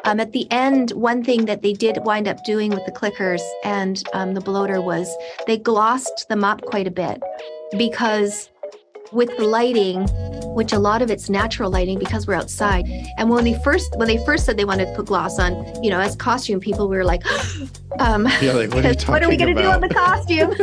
At the end, one thing that they did wind up doing with the clickers and the bloater was they glossed them up quite a bit, because with the lighting, which a lot of it's natural lighting because we're outside. And when they first said they wanted to put gloss on, as costume people, we were like, yeah, like, what are we going to do on the costume?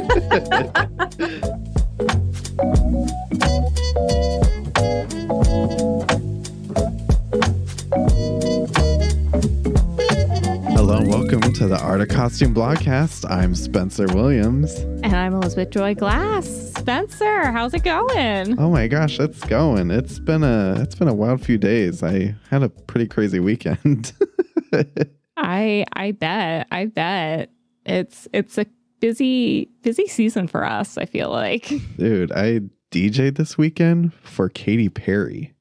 Hello and welcome to the Art of Costume Blogcast. I'm Spencer Williams. And I'm Elizabeth Joy Glass. Spencer, how's it going? Oh my gosh, it's going. It's been a wild few days. I had a pretty crazy weekend. I bet. It's a busy season for us, I feel like. Dude, I DJ'd this weekend for Katy Perry.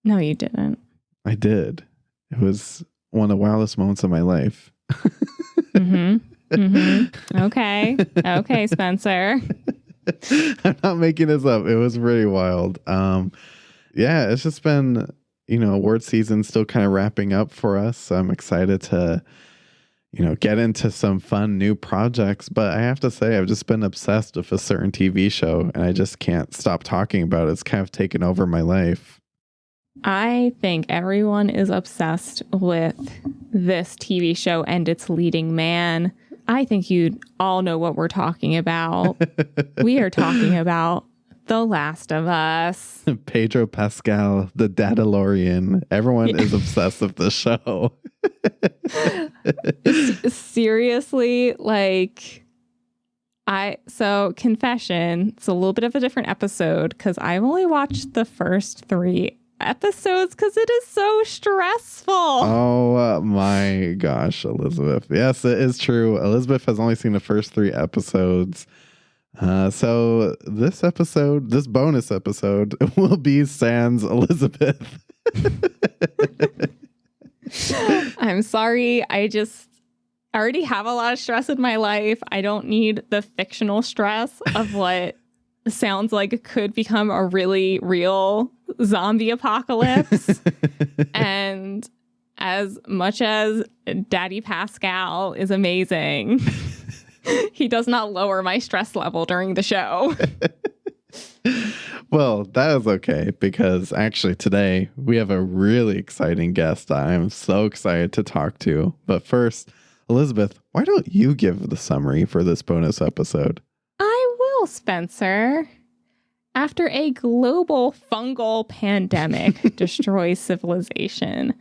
No, you didn't. I did. It was one of the wildest moments of my life. Okay, Spencer. I'm not making this up. It was really wild. Yeah, it's just been, award season still kind of wrapping up for us. So I'm excited to, get into some fun new projects. But I have to say, I've just been obsessed with a certain TV show and I just can't stop talking about it. It's kind of taken over my life. I think everyone is obsessed with this TV show and its leading man. I think you all know what we're talking about. We are talking about The Last of Us. Pedro Pascal, the Dadalorian. Everyone is obsessed with the show. Seriously, confession, it's a little bit of a different episode because I've only watched the first 3 episodes because it is so stressful. Oh my gosh, Elizabeth. Yes, it is true. Elizabeth has only seen the first 3 episodes. So this bonus episode will be sans Elizabeth. I'm sorry. I already have a lot of stress in my life. I don't need the fictional stress of what sounds like it could become a really real zombie apocalypse. And as much as Daddy Pascal is amazing, he does not lower my stress level during the show. Well, that is okay because actually today we have a really exciting guest I'm so excited to talk to. But first, Elizabeth, why don't you give the summary for this bonus episode? I will, Spencer. After a global fungal pandemic destroys civilization,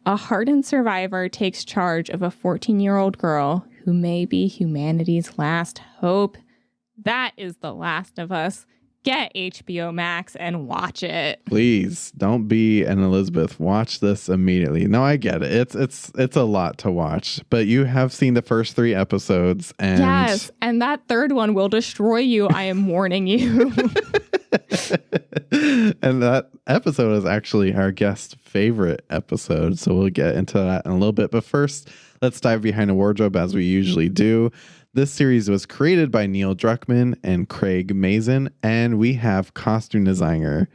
a hardened survivor takes charge of a 14-year-old girl who may be humanity's last hope. That is The Last of Us. Get HBO Max and watch it. Please don't be an Elizabeth. Watch this immediately. No, I get it. It's a lot to watch, but you have seen the first 3 episodes, and yes, and that third one will destroy you. I am warning you. And that episode is actually our guest favorite episode, so we'll get into that in a little bit. But first, let's dive behind the wardrobe as we usually do. This series was created by Neil Druckmann and Craig Mazin, and we have costume designer,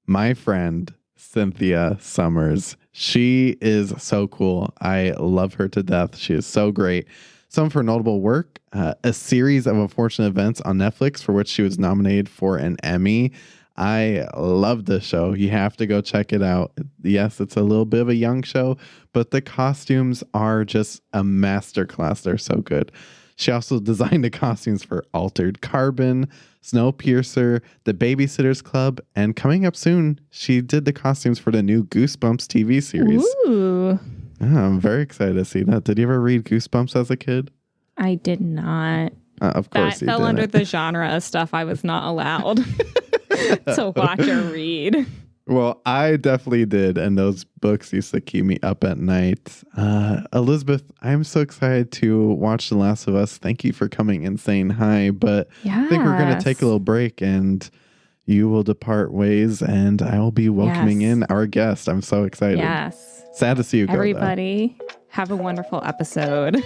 my friend, Cynthia Summers. She is so cool. I love her to death. She is so great. Some of her notable work, a series of unfortunate events on Netflix for which she was nominated for an Emmy. I love this show. You have to go check it out. Yes, it's a little bit of a young show, but the costumes are just a masterclass. They're so good. She also designed the costumes for Altered Carbon, Snowpiercer, The Babysitter's Club, and coming up soon, she did the costumes for the new Goosebumps TV series. Ooh. I'm very excited to see that. Did you ever read Goosebumps as a kid? I did not. Of course that fell under the genre of stuff I was not allowed to watch or read. Well, I definitely did, and those books used to keep me up at night. Elizabeth, I'm so excited to watch The Last of Us. Thank you for coming and saying hi, but I think we're going to take a little break, and you will depart ways, and I will be welcoming in our guest. I'm so excited. Yes. Sad to see you go, everybody, have a wonderful episode.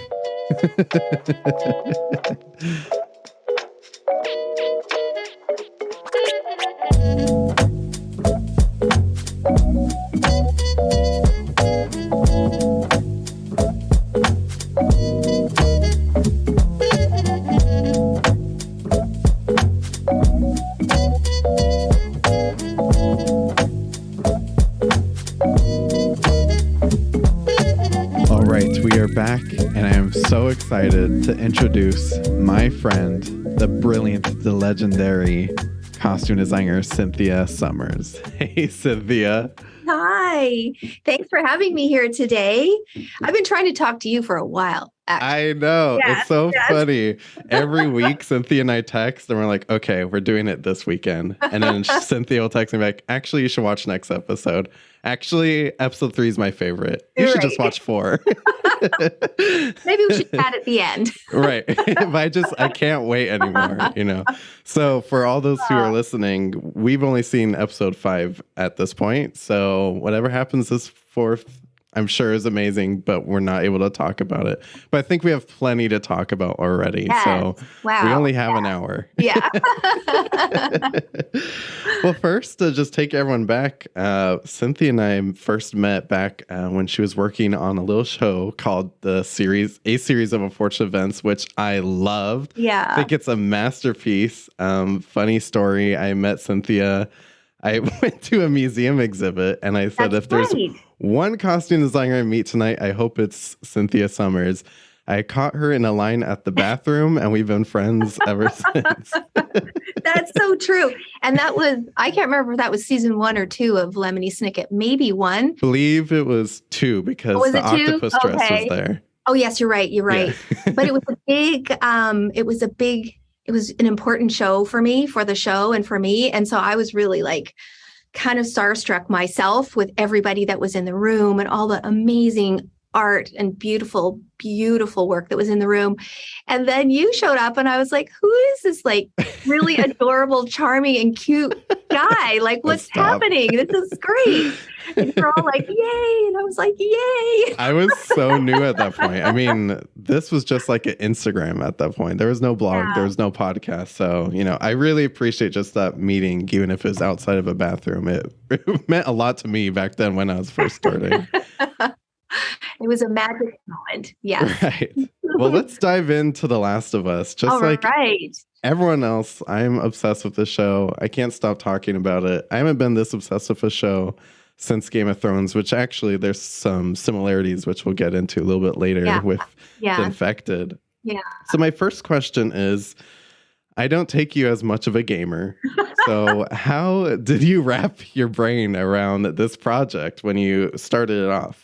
so excited to introduce my friend, the brilliant, the legendary costume designer, Cynthia Summers. Hey, Cynthia. Hi. Thanks for having me here today. I've been trying to talk to you for a while. I know. Yes, it's so funny. Every week, Cynthia and I text, and we're like, okay, we're doing it this weekend. And then Cynthia will text me back, actually, you should watch next episode. Actually, episode 3 is my favorite. You should just watch 4. Maybe we should chat at the end. Right. But I can't wait anymore, So for all those who are listening, we've only seen episode 5 at this point. So whatever happens this 4th, I'm sure is amazing, but we're not able to talk about it. But I think we have plenty to talk about already. Yes. So we only have an hour. Yeah. Well, first, to just take everyone back, Cynthia and I first met back when she was working on a little show called A Series of Unfortunate Events, which I loved. Yeah. I think it's a masterpiece. Funny story. I met Cynthia. I went to a museum exhibit and I said, if there's one costume designer I meet tonight, I hope it's Cynthia Summers. I caught her in a line at the bathroom and we've been friends ever since. That's so true. And that was, I can't remember if that was season 1 or 2 of Lemony Snicket. Maybe 1. I believe it was 2 because the octopus dress was there. Oh, yes, you're right. Yeah. But it was it was an important show for me, for the show and for me. And so I was really kind of starstruck myself with everybody that was in the room and all the amazing art and beautiful, beautiful work that was in the room. And then you showed up and I was like, who is this really adorable, charming and cute guy? What's happening? This is great. And you're all like, yay. And I was like, yay. I was so new at that point. I mean, this was just like an Instagram at that point. There was no blog. There was no podcast. So, I really appreciate just that meeting, even if it was outside of a bathroom. It meant a lot to me back then when I was first starting. It was a magic moment. Yes. Right. Well, let's dive into The Last of Us. Just everyone else, I'm obsessed with the show. I can't stop talking about it. I haven't been this obsessed with a show since Game of Thrones, which actually there's some similarities, which we'll get into a little bit later with The Infected. Yeah. So my first question is, I don't take you as much of a gamer. So how did you wrap your brain around this project when you started it off?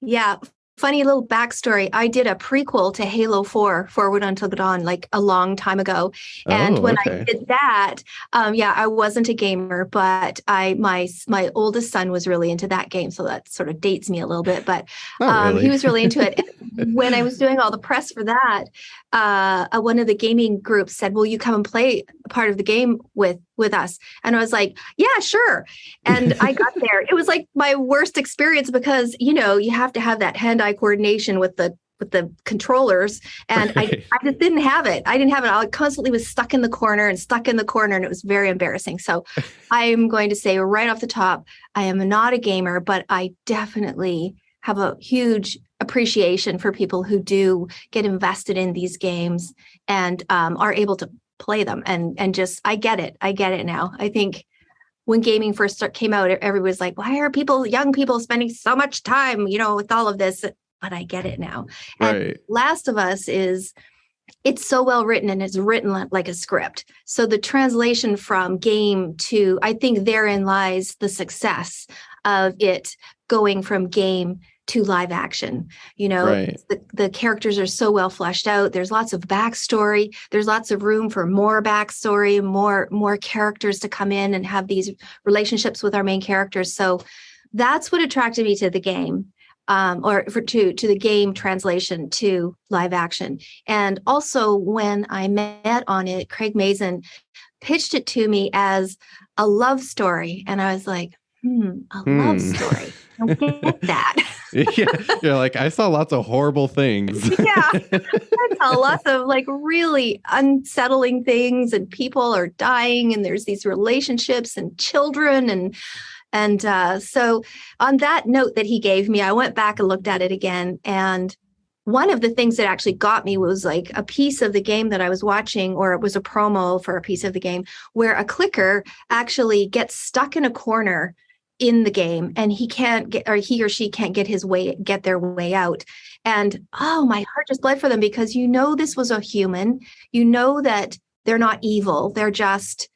Yeah. Funny little backstory. I did a prequel to Halo 4, Forward Until Dawn, a long time ago. And when I did that, I wasn't a gamer, but my oldest son was really into that game. So that sort of dates me a little bit, but he was really into it. And when I was doing all the press for that, one of the gaming groups said, will you come and play a part of the game with us? And I was like, yeah, sure. And I got there. It was my worst experience because, you have to have that hand-eye coordination with the controllers. And I just didn't have it. I constantly was stuck in the corner. And it was very embarrassing. So I'm going to say right off the top, I am not a gamer, but I definitely have a huge appreciation for people who do get invested in these games and are able to play them. And just, I get it now. I think when gaming first came out, everybody was like, why are young people spending so much time, with all of this? But I get it now. And Last of Us it's so well written and it's written like a script. So the translation from game to, I think therein lies the success of it going from game to live action. The characters are so well fleshed out. There's lots of backstory. There's lots of room for more backstory, more characters to come in and have these relationships with our main characters. So that's what attracted me to the game, to the game translation to live action. And also when I met on it, Craig Mazin pitched it to me as a love story. And I was like, a love story. I don't get that. Yeah, you're like, I saw lots of horrible things. Yeah, I saw lots of really unsettling things, and people are dying, and there's these relationships and children, and so on that note that he gave me, I went back and looked at it again, and one of the things that actually got me was a piece of the game that I was watching, or it was a promo for a piece of the game where a clicker actually gets stuck in a corner in the game, and he or she can't get their way out. And oh, my heart just bled for them, because this was a human. That they're not evil. They're just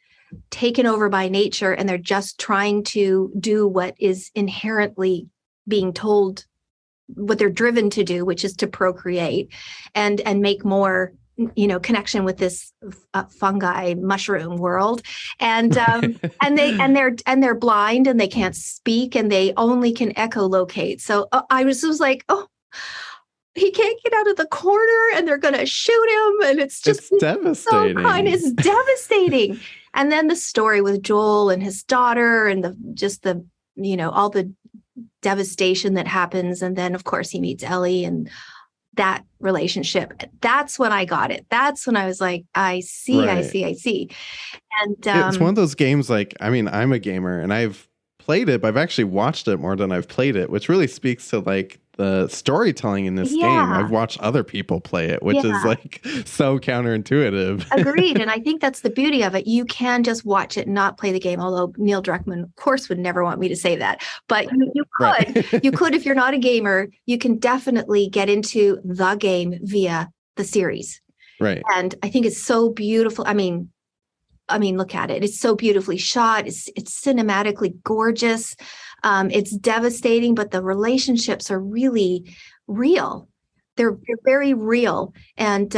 taken over by nature, and they're just trying to do what is inherently being told, what they're driven to do, which is to procreate and make more connection with this fungi mushroom world. And they're blind, and they can't speak, and they only can echolocate. So I was like, oh, he can't get out of the corner, and they're going to shoot him. And it's devastating. It's devastating. And then the story with Joel and his daughter, and all the devastation that happens. And then, of course, he meets Ellie, and that relationship. That's when I got it. That's when I was like, I see. And it's one of those games, I'm a gamer, and I've played it, but I've actually watched it more than I've played it, which really speaks to the storytelling in this game. I've watched other people play it, which is so counterintuitive. Agreed. And I think that's the beauty of it. You can just watch it and not play the game, although Neil Druckmann, of course, would never want me to say that. But you could. Right. You could, if you're not a gamer, you can definitely get into the game via the series. Right. And I think it's so beautiful. I mean, look at it. It's so beautifully shot. It's cinematically gorgeous. It's devastating, but the relationships are really real. They're very real. And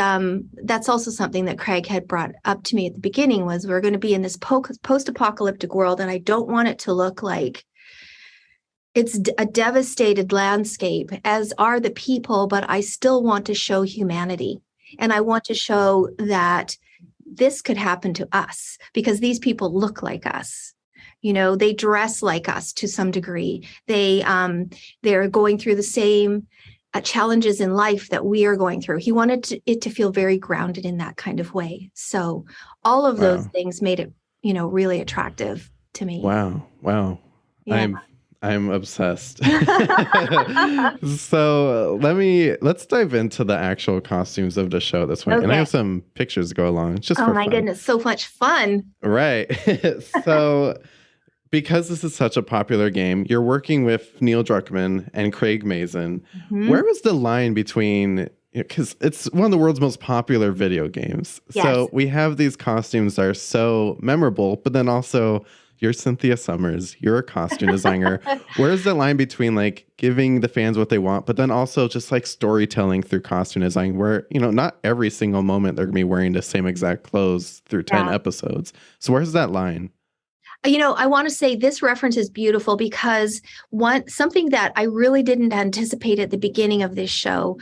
that's also something that Craig had brought up to me at the beginning, was we're going to be in this post-apocalyptic world, and I don't want it to look like it's a devastated landscape, as are the people, but I still want to show humanity. And I want to show that this could happen to us, because these people look like us. They dress like us to some degree. They're going through the same challenges in life that we are going through. He wanted it to feel very grounded in that kind of way. So all of those things made it, really attractive to me. Wow. Yeah. I'm obsessed. So let's dive into the actual costumes of the show this week. Okay. And I have some pictures to go along. It's just for fun. Goodness, so much fun. Right. So because this is such a popular game, you're working with Neil Druckmann and Craig Mazin. Mm-hmm. Where was the line between, because it's one of the world's most popular video games. Yes. So we have these costumes that are so memorable, but then also you're Cynthia Summers, you're a costume designer. Where's the line between giving the fans what they want, but then also just storytelling through costume design, where, not every single moment they're going to be wearing the same exact clothes through 10 episodes. So where's that line? I want to say this reference is beautiful, because something that I really didn't anticipate at the beginning of this show,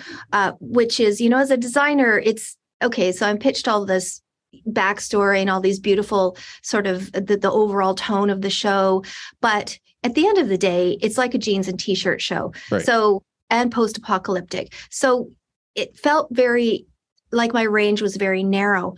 which is, as a designer, it's okay. So I'm pitched all this backstory and all these beautiful sort of the overall tone of the show. But at the end of the day, it's like a jeans and t-shirt show. Right. So, and post-apocalyptic. So it felt very like my range was very narrow.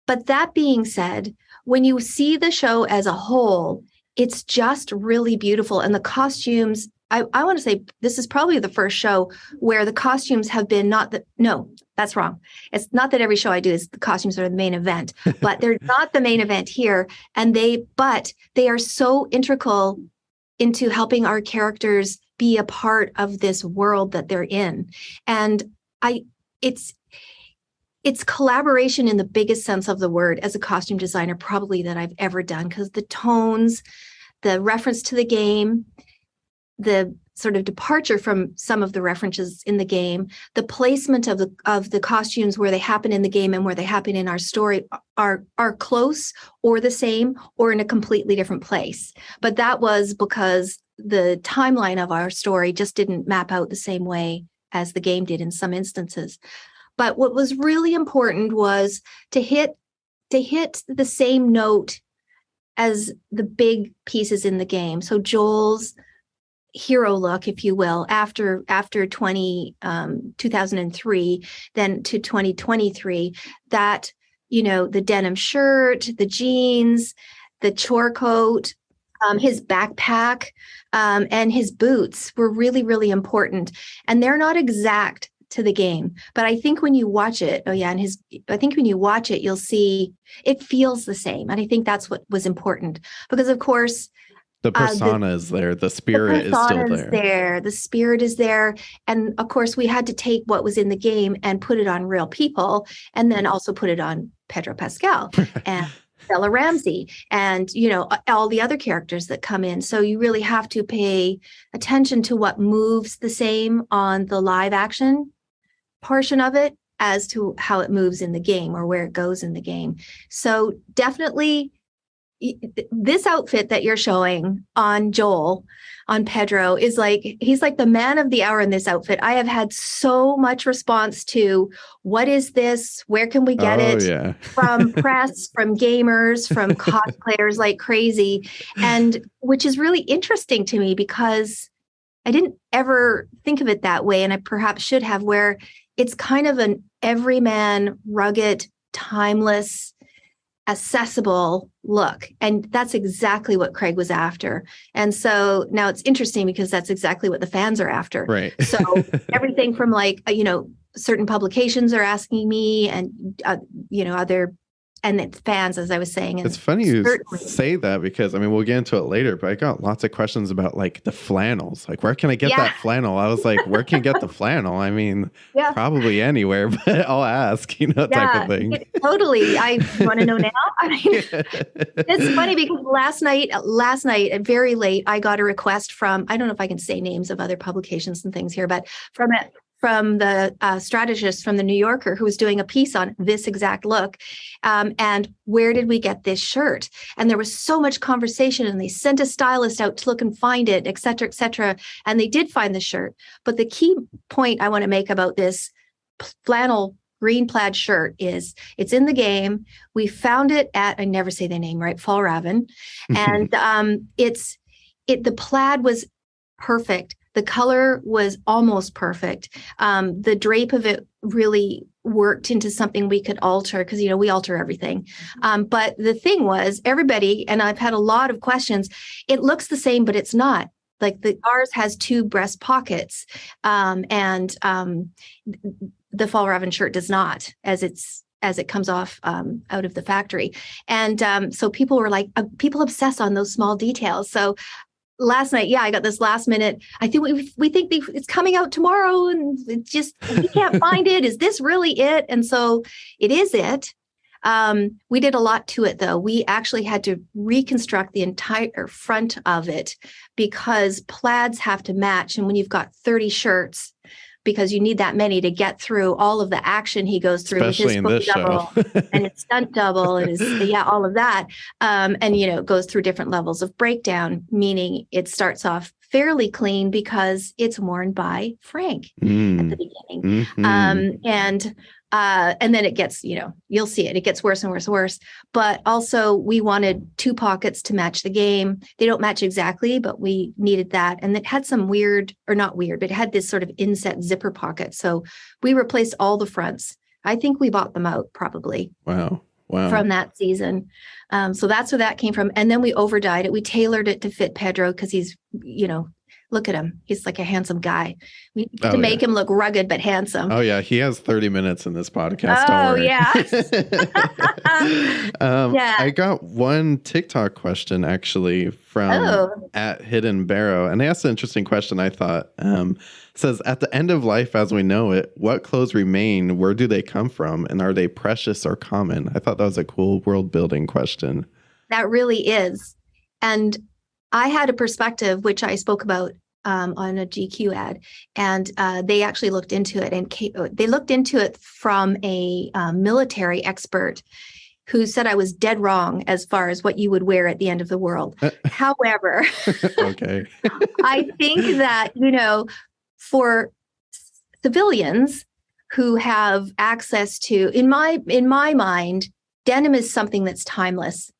But that being said, when you see the show as a whole, it's just really beautiful. And the costumes, I want to say this is probably the first show where the costumes have been no, that's wrong. It's not that every show I do is the costumes are the main event, but they're not the main event here. But they are so integral into helping our characters be a part of this world that they're in. And it's collaboration in the biggest sense of the word as a costume designer, probably, that I've ever done, because the tones, the reference to the game, the sort of departure from some of the references in the game, the placement of the costumes where they happen in the game and where they happen in our story are close or the same or in a completely different place. But that was because the timeline of our story just didn't map out the same way as the game did in some instances. But what was really important was to hit the same note as the big pieces in the game. So Joel's hero look, if you will, after 2003, then to 2023, that, the denim shirt, the jeans, the chore coat, his backpack, and his boots were really, really important. And they're not exact to the game, but I think when you watch it, you'll see it feels the same. And I think that's what was important, because of course The persona is there. The spirit is still there. The spirit is there. And of course, we had to take what was in the game and put it on real people, and then also put it on Pedro Pascal and Bella Ramsey and, all the other characters that come in. So you really have to pay attention to what moves the same on the live action portion of it as to how it moves in the game or where it goes in the game. So definitely this outfit that you're showing on Joel, on Pedro, is he's like the man of the hour in this outfit. I have had so much response to, what is this? Where can we get it? Yeah. From press, from gamers, from cosplayers like crazy. And which is really interesting to me because I didn't ever think of it that way. And I perhaps should have, where it's kind of an everyman, rugged, timeless, accessible look. And that's exactly what Craig was after. And so now it's interesting because that's exactly what the fans are after. Right. So everything from certain publications are asking me and, other, and it's fans, as I was saying. It's funny you say that because, we'll get into it later, but I got lots of questions about the flannels. Where can I get that flannel? I was like, where can you get the flannel? Probably anywhere, but I'll ask, type of thing. Totally. I want to know now. It's funny because last night, at very late, I got a request from, I don't know if I can say names of other publications and things here, but from the strategist from the New Yorker who was doing a piece on this exact look. And where did we get this shirt? And there was so much conversation, and they sent a stylist out to look and find it, et cetera, et cetera. And they did find the shirt. But the key point I want to make about this flannel green plaid shirt is it's in the game. We found it at, I never say the name right, Fjällräven. And the plaid was perfect. The color was almost perfect. The drape of it really worked into something we could alter because, we alter everything. But the thing was, everybody, and I've had a lot of questions, it looks the same, but it's not. Ours has 2 breast pockets, and the Fjällräven shirt does not, as it comes off out of the factory. And so people were people obsess on those small details. So last night, I got this last minute. I think we think it's coming out tomorrow, and it just we can't find it. Is this really it? And so it is it. We did a lot to it, though. We actually had to reconstruct the entire front of it because plaids have to match, and when you've got 30 shirts, because you need that many to get through all of the action he goes through, especially in this double show. And it's stunt double and all of that. And it goes through different levels of breakdown, meaning it starts off fairly clean because it's worn by Frank at the beginning. Mm-hmm. And then it gets, you'll see it gets worse and worse and worse. But also we wanted 2 pockets to match the game. They don't match exactly, but we needed that. And it had some weird, or not weird, but it had this sort of inset zipper pocket. So we replaced all the fronts. I think we bought them out probably. Wow. From that season. So that's where that came from. And then we overdyed it. We tailored it to fit Pedro because he's, look at him. He's like a handsome guy. We need to make him look rugged but handsome. Oh, yeah. He has 30 minutes in this podcast. Don't worry. Yeah. I got one TikTok question actually from at Hidden Barrow. And they asked an interesting question, I thought. Says, at the end of life as we know it, what clothes remain? Where do they come from? And are they precious or common? I thought that was a cool world building question. That really is. And I had a perspective, which I spoke about on a GQ ad, and they actually looked into it, and they looked into it from a military expert who said I was dead wrong as far as what you would wear at the end of the world. However, okay. I think that, for civilians who have access to, in my mind, denim is something that's timeless.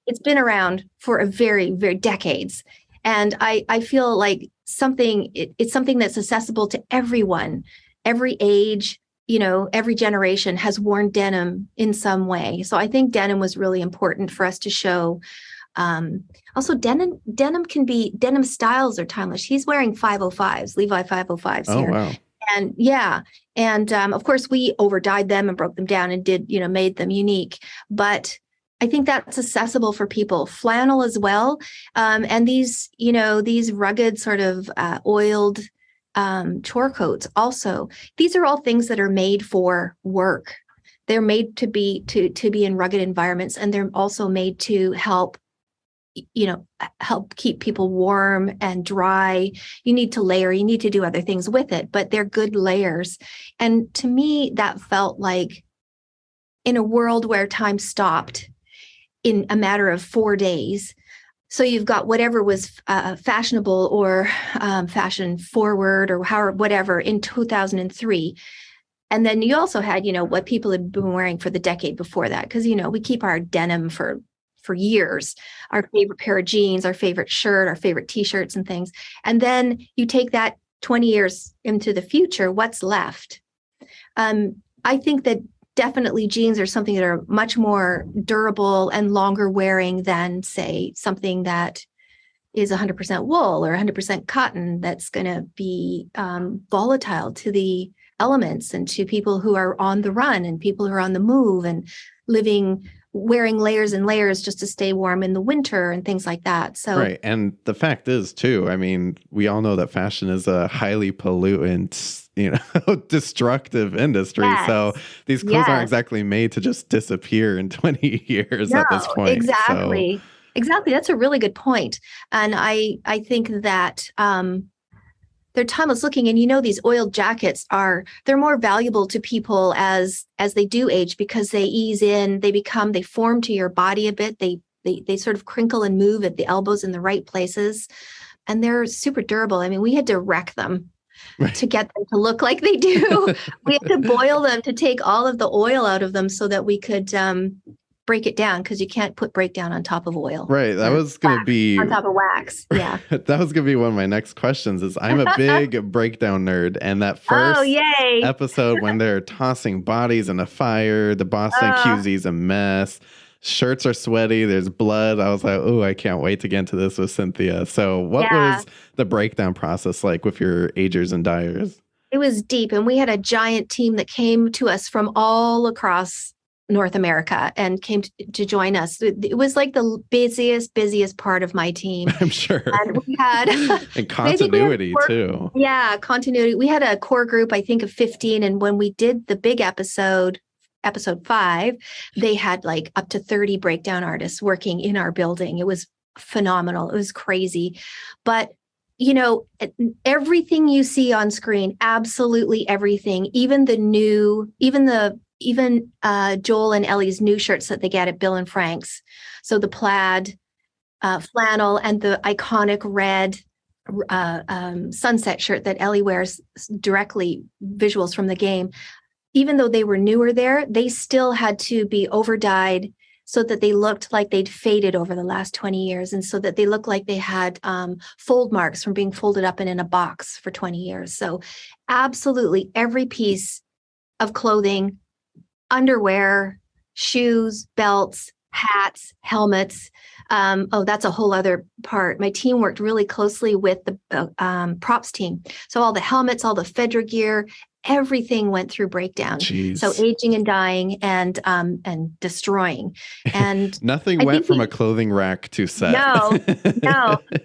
It's been around for a very, very decades. And I feel like it's something that's accessible to everyone, every age, every generation has worn denim in some way. So I think denim was really important for us to show. Also, denim styles are timeless. He's wearing 505s, Levi 505s here. Oh, wow. And of course we overdyed them and broke them down and did, made them unique. But I think that's accessible for people. Flannel as well. And these, these rugged sort of oiled chore coats also. These are all things that are made for work. They're made to be in rugged environments, and they're also made to help keep people warm and dry. You need to layer, you need to do other things with it, but they're good layers. And to me, that felt like in a world where time stopped in a matter of 4 days. So you've got whatever was fashionable or fashion forward or whatever in 2003. And then you also had, what people had been wearing for the decade before that. Because, we keep our denim for years, our favorite pair of jeans, our favorite shirt, our favorite T-shirts and things. And then you take that 20 years into the future, what's left? I think that definitely jeans are something that are much more durable and longer wearing than, say, something that is 100% wool or 100% cotton that's going to be volatile to the elements and to people who are on the run and people who are on the move and wearing layers and layers just to stay warm in the winter and things like that. So right. And the fact is too, I mean, we all know that fashion is a highly pollutant, destructive industry. Yes. So these clothes aren't exactly made to just disappear in 20 years at this point. Exactly. So. Exactly. That's a really good point. And I think that they're timeless looking. And these oiled jackets they're more valuable to people as they do age, because they ease in, they form to your body a bit. They sort of crinkle and move at the elbows in the right places. And they're super durable. I mean, we had to wreck them to get them to look like they do. We had to boil them to take all of the oil out of them so that we could break it down, because you can't put breakdown on top of oil. Right. That was going to be on top of wax. Yeah. That was going to be one of my next questions. Is I'm a big breakdown nerd, and that first episode when they're tossing bodies in a fire, the Boston QZ's a mess. Shirts are sweaty. There's blood. I was like, oh, I can't wait to get into this with Cynthia. So what was the breakdown process like with your agers and dyers? It was deep. And we had a giant team that came to us from all across North America and came to join us. It was like the busiest part of my team. I'm sure. And we had and continuity too. Yeah, continuity. We had a core group, I think, of 15. And when we did the big episode 5, they had like up to 30 breakdown artists working in our building. It was phenomenal. It was crazy. But everything you see on screen, absolutely everything, even Joel and Ellie's new shirts that they get at Bill and Frank's. So the plaid, flannel, and the iconic red sunset shirt that Ellie wears, directly visuals from the game. Even though they were newer there, they still had to be over-dyed so that they looked like they'd faded over the last 20 years, and so that they looked like they had fold marks from being folded up and in a box for 20 years. So absolutely every piece of clothing, underwear, shoes, belts, hats, helmets. That's a whole other part. My team worked really closely with the props team. So all the helmets, all the Fedra gear, everything went through breakdown. Jeez. So aging and dying and destroying. And nothing went from a clothing rack to set. No.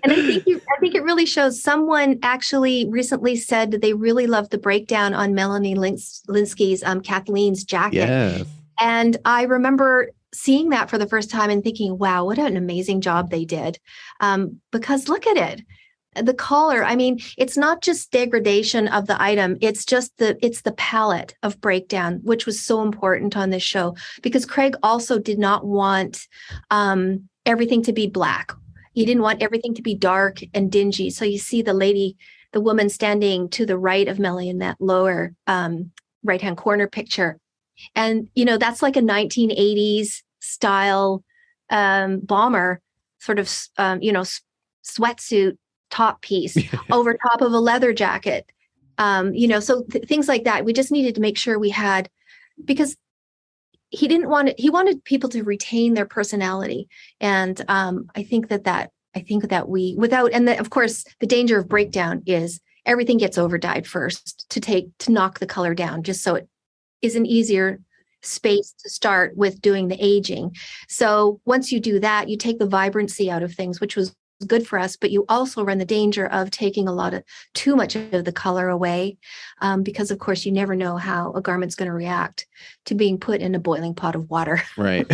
And I think it really shows. Someone actually recently said that they really loved the breakdown on Melanie Linsky's Kathleen's jacket. Yes. And I remember seeing that for the first time and thinking, wow, what an amazing job they did. Because look at it. The collar, I mean, it's not just degradation of the item. It's the palette of breakdown, which was so important on this show, because Craig also did not want everything to be black. He didn't want everything to be dark and dingy. So you see the woman standing to the right of Melanie in that lower right-hand corner picture. And, that's like a 1980s style bomber sort of, sweatsuit top piece over top of a leather jacket. So things like that. We just needed to make sure we had, because he wanted people to retain their personality. And I think that we, and of course, the danger of breakdown is everything gets over dyed first to knock the color down, just so it isn't easier space to start with doing the aging. So once you do that, you take the vibrancy out of things, which was good for us, but you also run the danger of taking too much of the color away, because of course you never know how a garment's going to react to being put in a boiling pot of water. Right.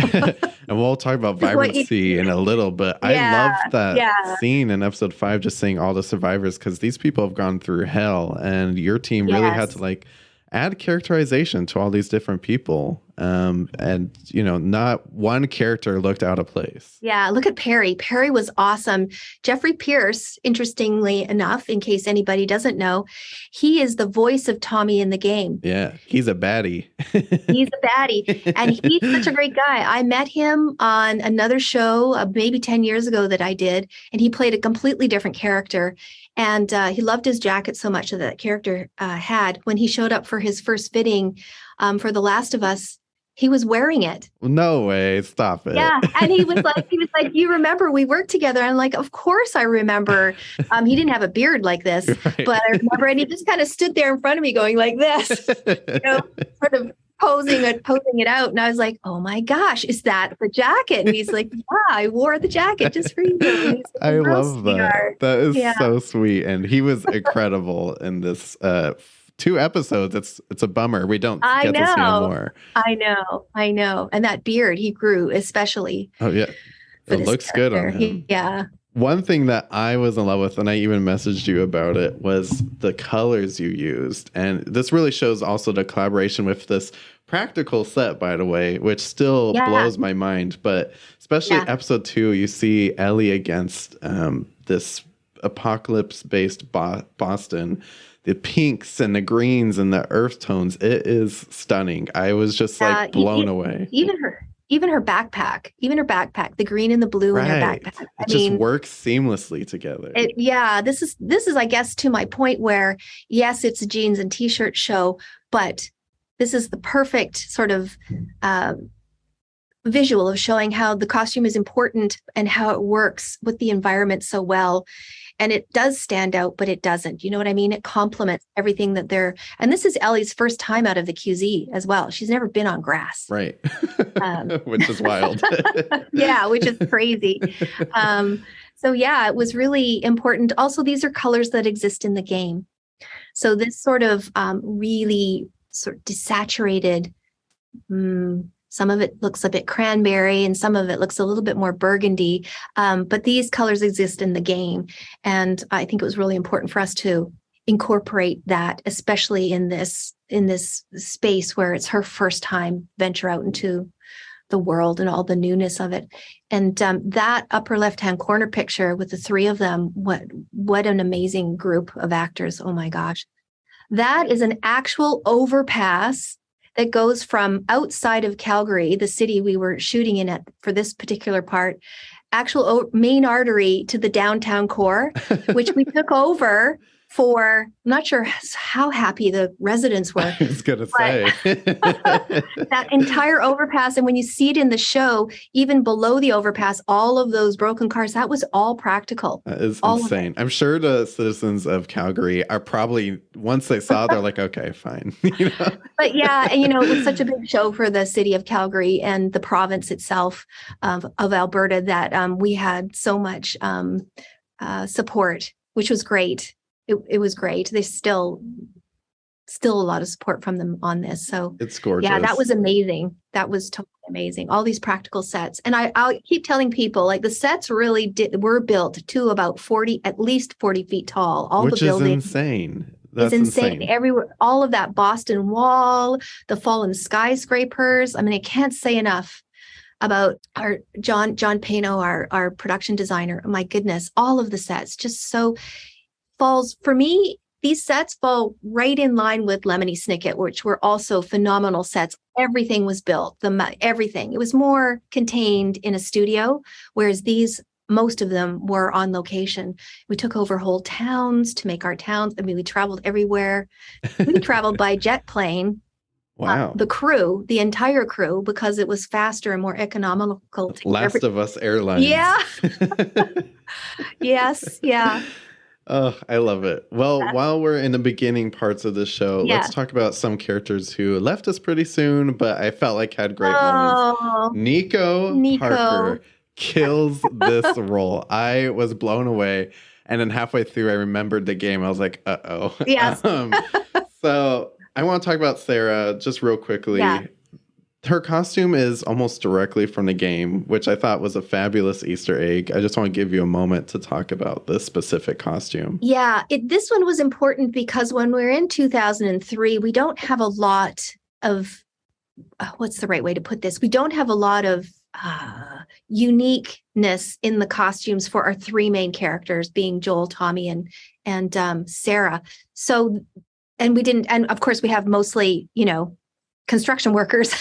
And we'll talk about vibrancy in a little, but I love that scene in episode 5, just seeing all the survivors, because these people have gone through hell, and your team really had to like add characterization to all these different people. And, you know, not one character looked out of place. Yeah, look at Perry. Perry was awesome. Jeffrey Pierce, interestingly enough, in case anybody doesn't know, he is the voice of Tommy in the game. Yeah, he's a baddie. He's a baddie. And he's such a great guy. I met him on another show maybe 10 years ago that I did, and he played a completely different character. And he loved his jacket so much that character had. When he showed up for his first fitting for The Last of Us, he was wearing it. No way. Stop it. Yeah. And he was like, you remember we worked together? I'm like, of course I remember. He didn't have a beard like this, right. But I remember, and he just kind of stood there in front of me going like this, you know, sort of posing it out. And I was like, oh my gosh, is that the jacket? And he's like, yeah, I wore the jacket just for you. Like, I love that. That is so sweet. And he was incredible in this 2 episodes. It's a bummer we don't get to see him more. I know. And that beard he grew, especially. Oh yeah, it looks good on him. Yeah. One thing that I was in love with, and I even messaged you about it, was the colors you used. And this really shows also the collaboration with this practical set, by the way, which still blows my mind. But especially episode 2, you see Ellie against this apocalypse-based Boston. The pinks and the greens and the earth tones. It is stunning. I was just like blown away. Even her backpack, the green and the blue in her backpack. It just works seamlessly together. This is, I guess, to my point where, yes, it's a jeans and t-shirt show, but this is the perfect sort of visual of showing how the costume is important and how it works with the environment so well. And it does stand out, but it doesn't. You know what I mean? It complements everything that they're... And this is Ellie's first time out of the QZ as well. She's never been on grass. Right. Which is wild. Yeah, which is crazy. So yeah, it was really important. Also, these are colors that exist in the game. So this sort of really sort of desaturated... some of it looks a bit cranberry and some of it looks a little bit more burgundy. But these colors exist in the game. And I think it was really important for us to incorporate that, especially in this space where it's her first time venture out into the world and all the newness of it. And that upper left-hand corner picture with the 3 of them, what an amazing group of actors. Oh my gosh. That is an actual overpass that goes from outside of Calgary, the city we were shooting in at for this particular part, actual main artery to the downtown core, which we took over for, I'm not sure how happy the residents were. I was going to say. That entire overpass, and when you see it in the show, even below the overpass, all of those broken cars, that was all practical. That is insane. I'm sure the citizens of Calgary are probably, once they saw it, they're like, okay, fine. You know? But yeah, and it was such a big show for the city of Calgary and the province itself of Alberta that we had so much support, which was great. It was great. There's still a lot of support from them on this. So it's gorgeous. Yeah, that was amazing. That was totally amazing. All these practical sets. And I'll keep telling people, like, the sets really were built to about 40, at least 40 feet tall. All Which the buildings. Is insane. That's insane. Everywhere, all of that Boston Wall, the fallen skyscrapers. I mean, I can't say enough about our John Pano, our production designer. Oh, my goodness, all of the sets just so falls, for me, these sets fall right in line with Lemony Snicket, which were also phenomenal sets. Everything was built, everything. It was more contained in a studio, whereas these, most of them were on location. We took over whole towns to make our towns. I mean, we traveled everywhere. We traveled by jet plane. Wow. The entire crew, because it was faster and more economical. Last of Us Airlines. Yeah. Yes. Yeah. Oh, I love it. Well, while we're in the beginning parts of the show, let's talk about some characters who left us pretty soon, but I felt like had great moments. Nico Parker kills this role. I was blown away. And then halfway through, I remembered the game. I was like, uh-oh. Yes. So I want to talk about Sarah just real quickly. Yeah. Her costume is almost directly from the game, which I thought was a fabulous Easter egg. I just want to give you a moment to talk about this specific costume. Yeah, this one was important because when we're in 2003, we don't have a lot of, what's the right way to put this? We don't have a lot of uniqueness in the costumes for our three main characters, being Joel, Tommy, and Sarah. So, and we didn't, and of course we have mostly, construction workers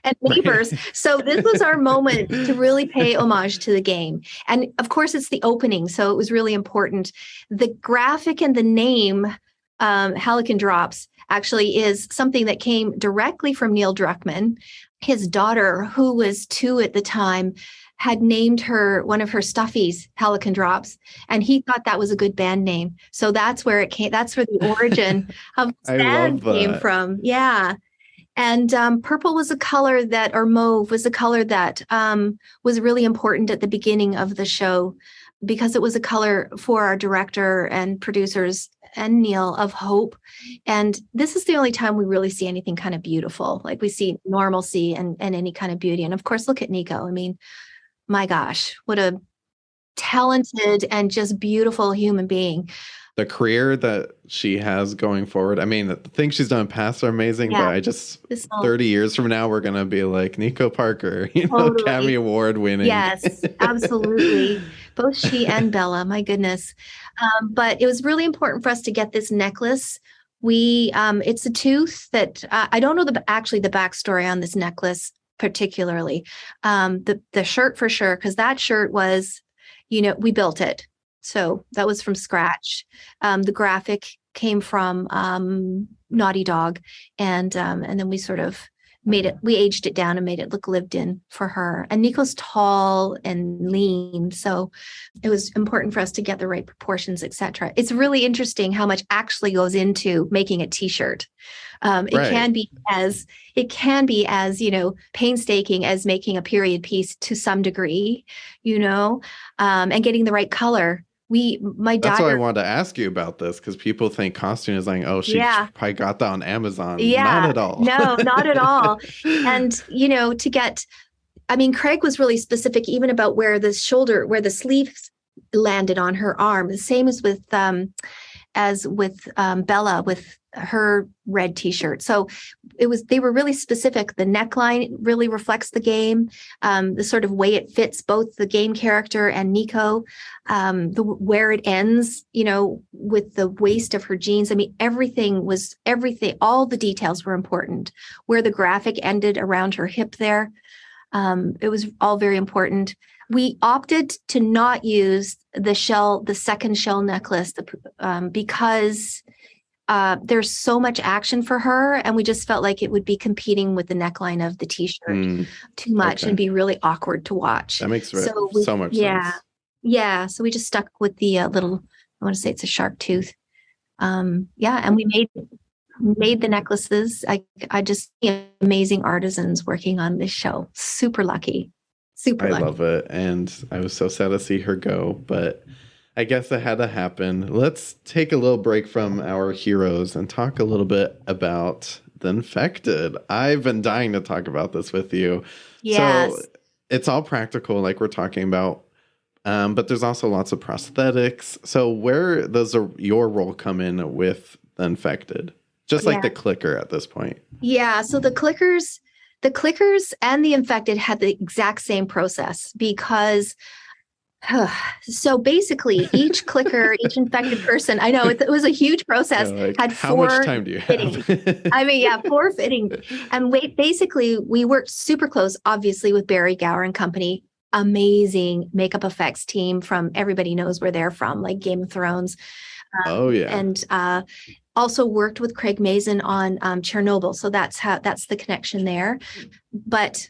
and neighbors. Right. So this was our moment to really pay homage to the game. And of course, it's the opening. So it was really important. The graphic and the name, Halcyon Drops, actually is something that came directly from Neil Druckmann. His daughter, who was 2 at the time, had named one of her stuffies Halcyon Drops, and he thought that was a good band name. So that's where it came. That's where the origin of the band came from. Yeah. And purple was a color or mauve was a color that was really important at the beginning of the show, because it was a color for our director and producers and Neil of hope. And this is the only time we really see anything kind of beautiful. Like we see normalcy and any kind of beauty. And of course, look at Nico. I mean, my gosh, what a talented and just beautiful human being. The career that she has going forward. I mean, the things she's done in past are amazing, but I just 30 years from now, we're going to be like Nico Parker, totally. Academy Award winning. Yes, absolutely. Both she and Bella, my goodness. But it was really important for us to get this necklace. It's a tooth that I don't know the backstory on this necklace particularly. The shirt for sure, because that shirt was, we built it. So that was from scratch. The graphic came from Naughty Dog, and then we sort of we aged it down and made it look lived in for her. And Nico's tall and lean, so it was important for us to get the right proportions, etc. It's really interesting how much actually goes into making a T-shirt. It can be as painstaking as making a period piece to some degree, and getting the right color. That's why I wanted to ask you about this, because people think costume is like, oh, she probably got that on Amazon. Yeah. Not at all. No, not at all. And, Craig was really specific even about where the sleeves landed on her arm. The same as with Bella with her red T-shirt. So they were really specific. The neckline really reflects the game, the sort of way it fits both the game character and Nico, where it ends, with the waist of her jeans. I mean, everything, all the details were important. Where the graphic ended around her hip there, it was all very important. We opted to not use the second shell necklace, because there's so much action for her, and we just felt like it would be competing with the neckline of the T-shirt too much and be really awkward to watch. That makes so much sense. Yeah. So we just stuck with the little, I want to say it's a shark tooth. And we made the necklaces. I just see amazing artisans working on this show. Super lucky. I love it. And I was so sad to see her go, but I guess it had to happen. Let's take a little break from our heroes and talk a little bit about the infected. I've been dying to talk about this with you. Yes. So it's all practical, like we're talking about, but there's also lots of prosthetics. So where does your role come in with the infected? Just like the clicker at this point. Yeah. So the clickers and the infected had the exact same process, because so basically each infected person, I know it was a huge process, had how much time do you have? 4 fitting. And basically we worked super close, obviously, with Barry Gower and company. Amazing makeup effects team from everybody knows where they're from, like Game of Thrones. And also worked with Craig Mazin on Chernobyl. So that's the connection there. But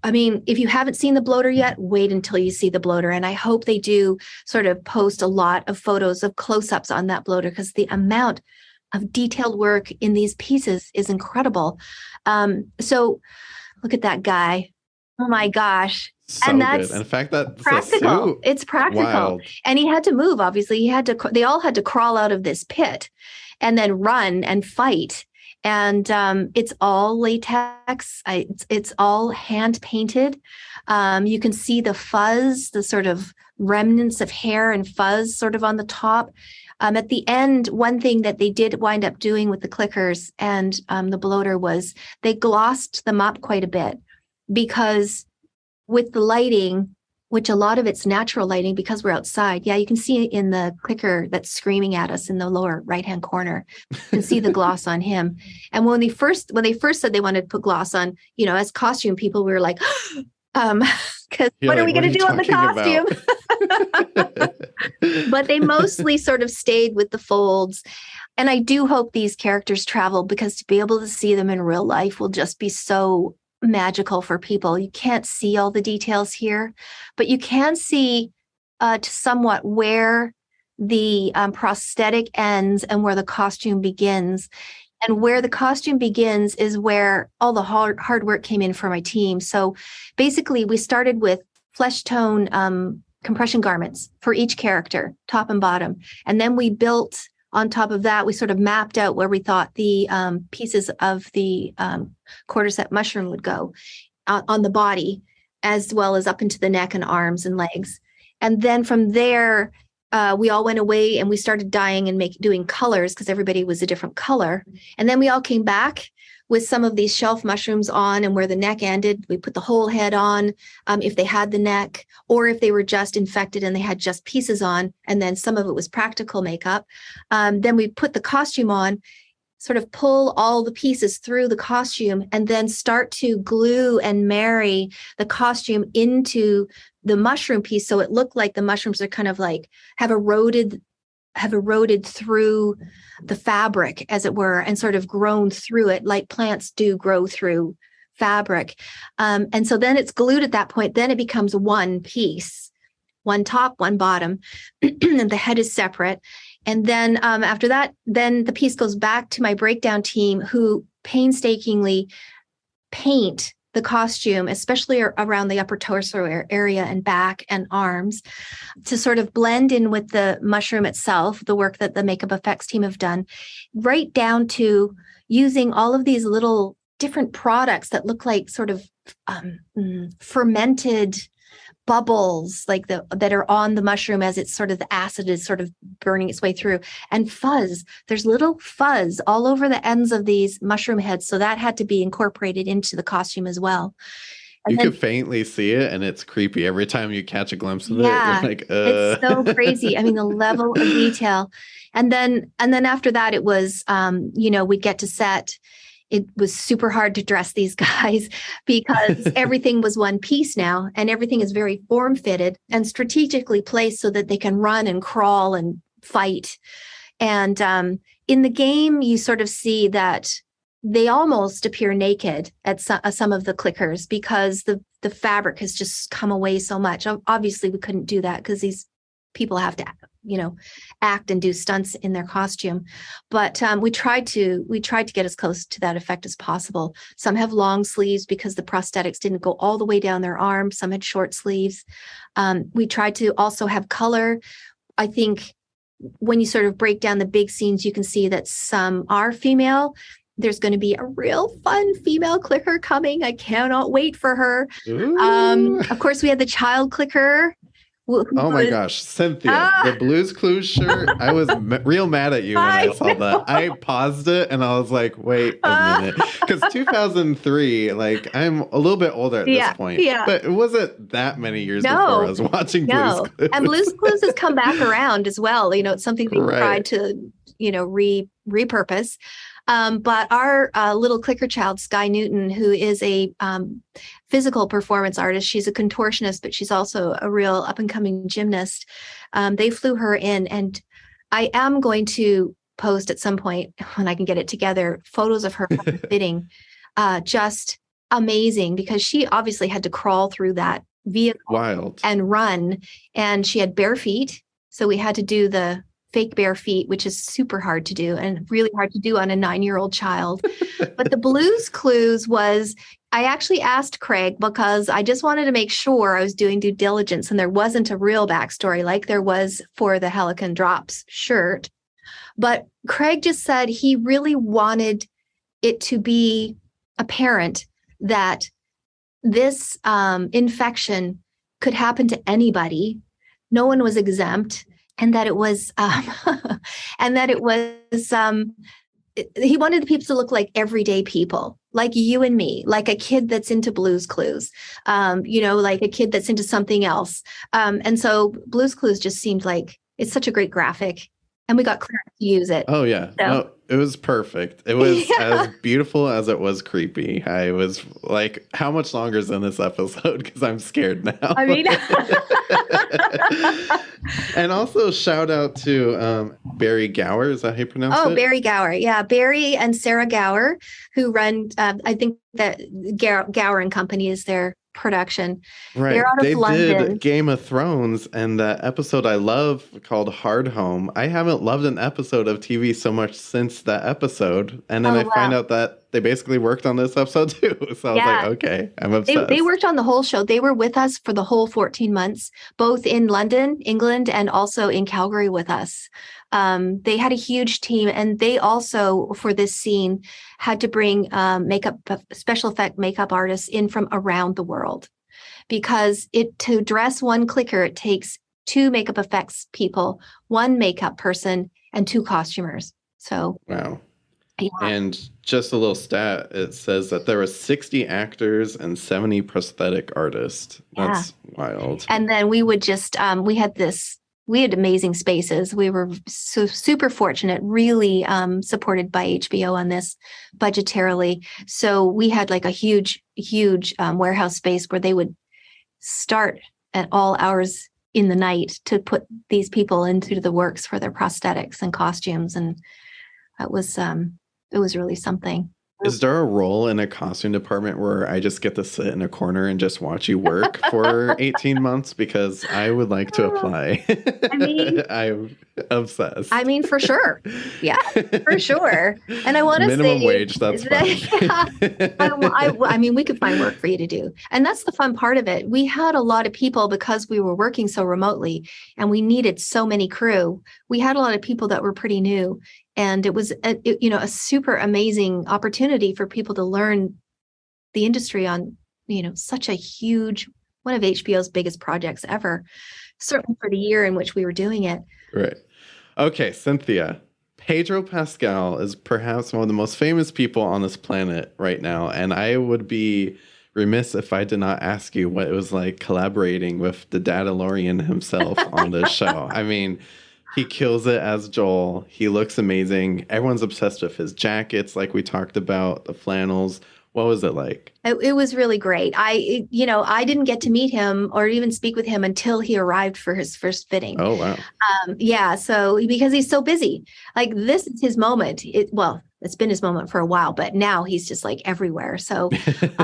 I mean, if you haven't seen the bloater yet, wait until you see the bloater. And I hope they do sort of post a lot of photos of close-ups on that bloater, because the amount of detailed work in these pieces is incredible. So look at that guy. Oh my gosh. So And that's good. In fact, that's practical. suit. It's practical. Wild. And he had to move, obviously. They all had to crawl out of this pit and then run and fight. And it's all latex. It's all hand painted. You can see the fuzz, the sort of remnants of hair and fuzz sort of on the top. At the end, one thing that they did wind up doing with the clickers and the bloater was they glossed them up quite a bit, because with the lighting, which a lot of it's natural lighting because we're outside. Yeah, you can see in the clicker that's screaming at us in the lower right-hand corner. You can see the gloss on him. And when they first said they wanted to put gloss on, as costume people, we were like, because what are we going to do on the costume? But they mostly sort of stayed with the folds. And I do hope these characters travel, because to be able to see them in real life will just be so magical for people. You can't see all the details here, but you can see to somewhat where the prosthetic ends and where the costume begins. And where the costume begins is where all the hard work came in for my team. So basically, we started with flesh tone compression garments for each character, top and bottom. And then we built on top of that, we sort of mapped out where we thought the pieces of the quarter set mushroom would go on the body, as well as up into the neck and arms and legs. And then from there, we all went away and we started dyeing and doing colors, because everybody was a different color. And then we all came back with some of these shelf mushrooms on, and where the neck ended, we put the whole head on, if they had the neck, or if they were just infected and they had just pieces on, and then some of it was practical makeup. Then we put the costume on, sort of pull all the pieces through the costume, and then start to glue and marry the costume into the mushroom piece. So it looked like the mushrooms are kind of like have eroded through the fabric, as it were, and sort of grown through it, like plants do grow through fabric. And so then it's glued at that point. Then it becomes one piece, one top, one bottom, and the head is separate. And then after that, then the piece goes back to my breakdown team, who painstakingly paint the costume, especially around the upper torso area and back and arms, to sort of blend in with the mushroom itself, the work that the makeup effects team have done, right down to using all of these little different products that look like sort of fermented bubbles, like that are on the mushroom as it's sort of the acid is sort of burning its way through, and fuzz. There's little fuzz all over the ends of these mushroom heads, so that had to be incorporated into the costume as well. And you can faintly see it, and it's creepy every time you catch a glimpse of it. You're like, it's so crazy. I mean, the level of detail. And then after that, it was we'd get to set. It was super hard to dress these guys because everything was one piece now, and everything is very form fitted and strategically placed so that they can run and crawl and fight. And in the game, you sort of see that they almost appear naked at some of the clickers, because the fabric has just come away so much. Obviously, we couldn't do that because these people have to act and do stunts in their costume. But we tried to get as close to that effect as possible. Some have long sleeves because the prosthetics didn't go all the way down their arm. Some had short sleeves. We tried to also have color. I think when you sort of break down the big scenes, you can see that some are female. There's going to be a real fun female clicker coming. I cannot wait for her. Of course, we had the child clicker. Oh my gosh, Cynthia, the Blue's Clues shirt. I was real mad at you when I saw that. I paused it and I was like, wait a minute. Because 2003, like, I'm a little bit older at this point. Yeah. But it wasn't that many years before I was watching Blue's Clues. And Blue's Clues has come back around as well. It's something they tried to, repurpose. But our little clicker child, Sky Newton, who is a physical performance artist, she's a contortionist, but she's also a real up-and-coming gymnast. They flew her in, and I am going to post at some point, when I can get it together, photos of her fitting, just amazing because she obviously had to crawl through that vehicle Wild. and run, and she had bare feet. So we had to do the fake bare feet, which is super hard to do and really hard to do on a 9-year-old child. But the Blue's Clues was, I actually asked Craig because I just wanted to make sure I was doing due diligence and there wasn't a real backstory like there was for the Helican Drops shirt. But Craig just said he really wanted it to be apparent that this infection could happen to anybody. No one was exempt. And that it was, he wanted the people to look like everyday people, like you and me, like a kid that's into Blue's Clues, like a kid that's into something else. And so Blue's Clues just seemed like it's such a great graphic, and we got clearance to use it. Oh yeah, So. No, it was perfect. It was as beautiful as it was creepy. I was like, how much longer is in this episode? Because I'm scared now. I mean, and also shout out to Barry Gower. Is that how you pronounce it? Oh, Barry Gower. Yeah, Barry and Sarah Gower, who run, I think that Gower and Company is their production. Right. They're out of London. Did Game of Thrones, and the episode I love called Hard Home. I haven't loved an episode of TV so much since that episode. And then I find out that they basically worked on this episode too. So I was like, okay, I'm obsessed. They worked on the whole show. They were with us for the whole 14 months, both in London, England, and also in Calgary with us. They had a huge team, and they also, for this scene, had to bring special effect makeup artists in from around the world, because to dress one clicker, it takes 2 makeup effects people, 1 makeup person, and 2 costumers. So wow. Yeah. And just a little stat, it says that there were 60 actors and 70 prosthetic artists. That's wild. And then we would just, we had amazing spaces. We were so super fortunate, really supported by HBO on this budgetarily. So we had like a huge warehouse space where they would start at all hours in the night to put these people into the works for their prosthetics and costumes. And it was really something. Is there a role in a costume department where I just get to sit in a corner and just watch you work for 18 months? Because I would like to apply. I mean, I'm obsessed. I mean, for sure. Yeah, for sure. And I want to say minimum wage, that's fine. I mean, we could find work for you to do. And that's the fun part of it. We had a lot of people because we were working so remotely and we needed so many crew. We had a lot of people that were pretty new. And it was a super amazing opportunity for people to learn the industry on, such a huge, one of HBO's biggest projects ever, certainly for the year in which we were doing it. Right. Okay, Cynthia. Pedro Pascal is perhaps one of the most famous people on this planet right now. And I would be remiss if I did not ask you what it was like collaborating with the Dadalorian himself on this show. I mean, he kills it as Joel. He looks amazing. Everyone's obsessed with his jackets, like we talked about, the flannels. What was it like? It was really great. I didn't get to meet him or even speak with him until he arrived for his first fitting. Oh, wow. So because he's so busy, like this is his moment. It's been his moment for a while, but now he's just like everywhere. So, it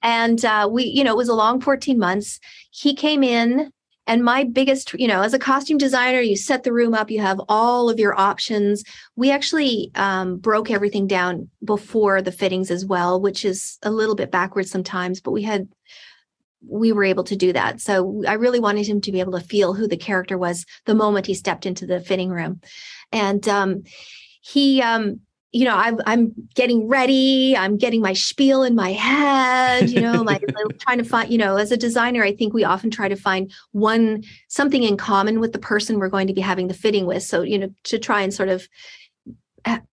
was a long 14 months. He came in. And my biggest, as a costume designer, you set the room up, you have all of your options. We actually broke everything down before the fittings as well, which is a little bit backwards sometimes, but we were able to do that. So I really wanted him to be able to feel who the character was the moment he stepped into the fitting room. And I'm getting ready. I'm getting my spiel in my head, trying to find, as a designer, I think we often try to find something in common with the person we're going to be having the fitting with. So, to try and sort of,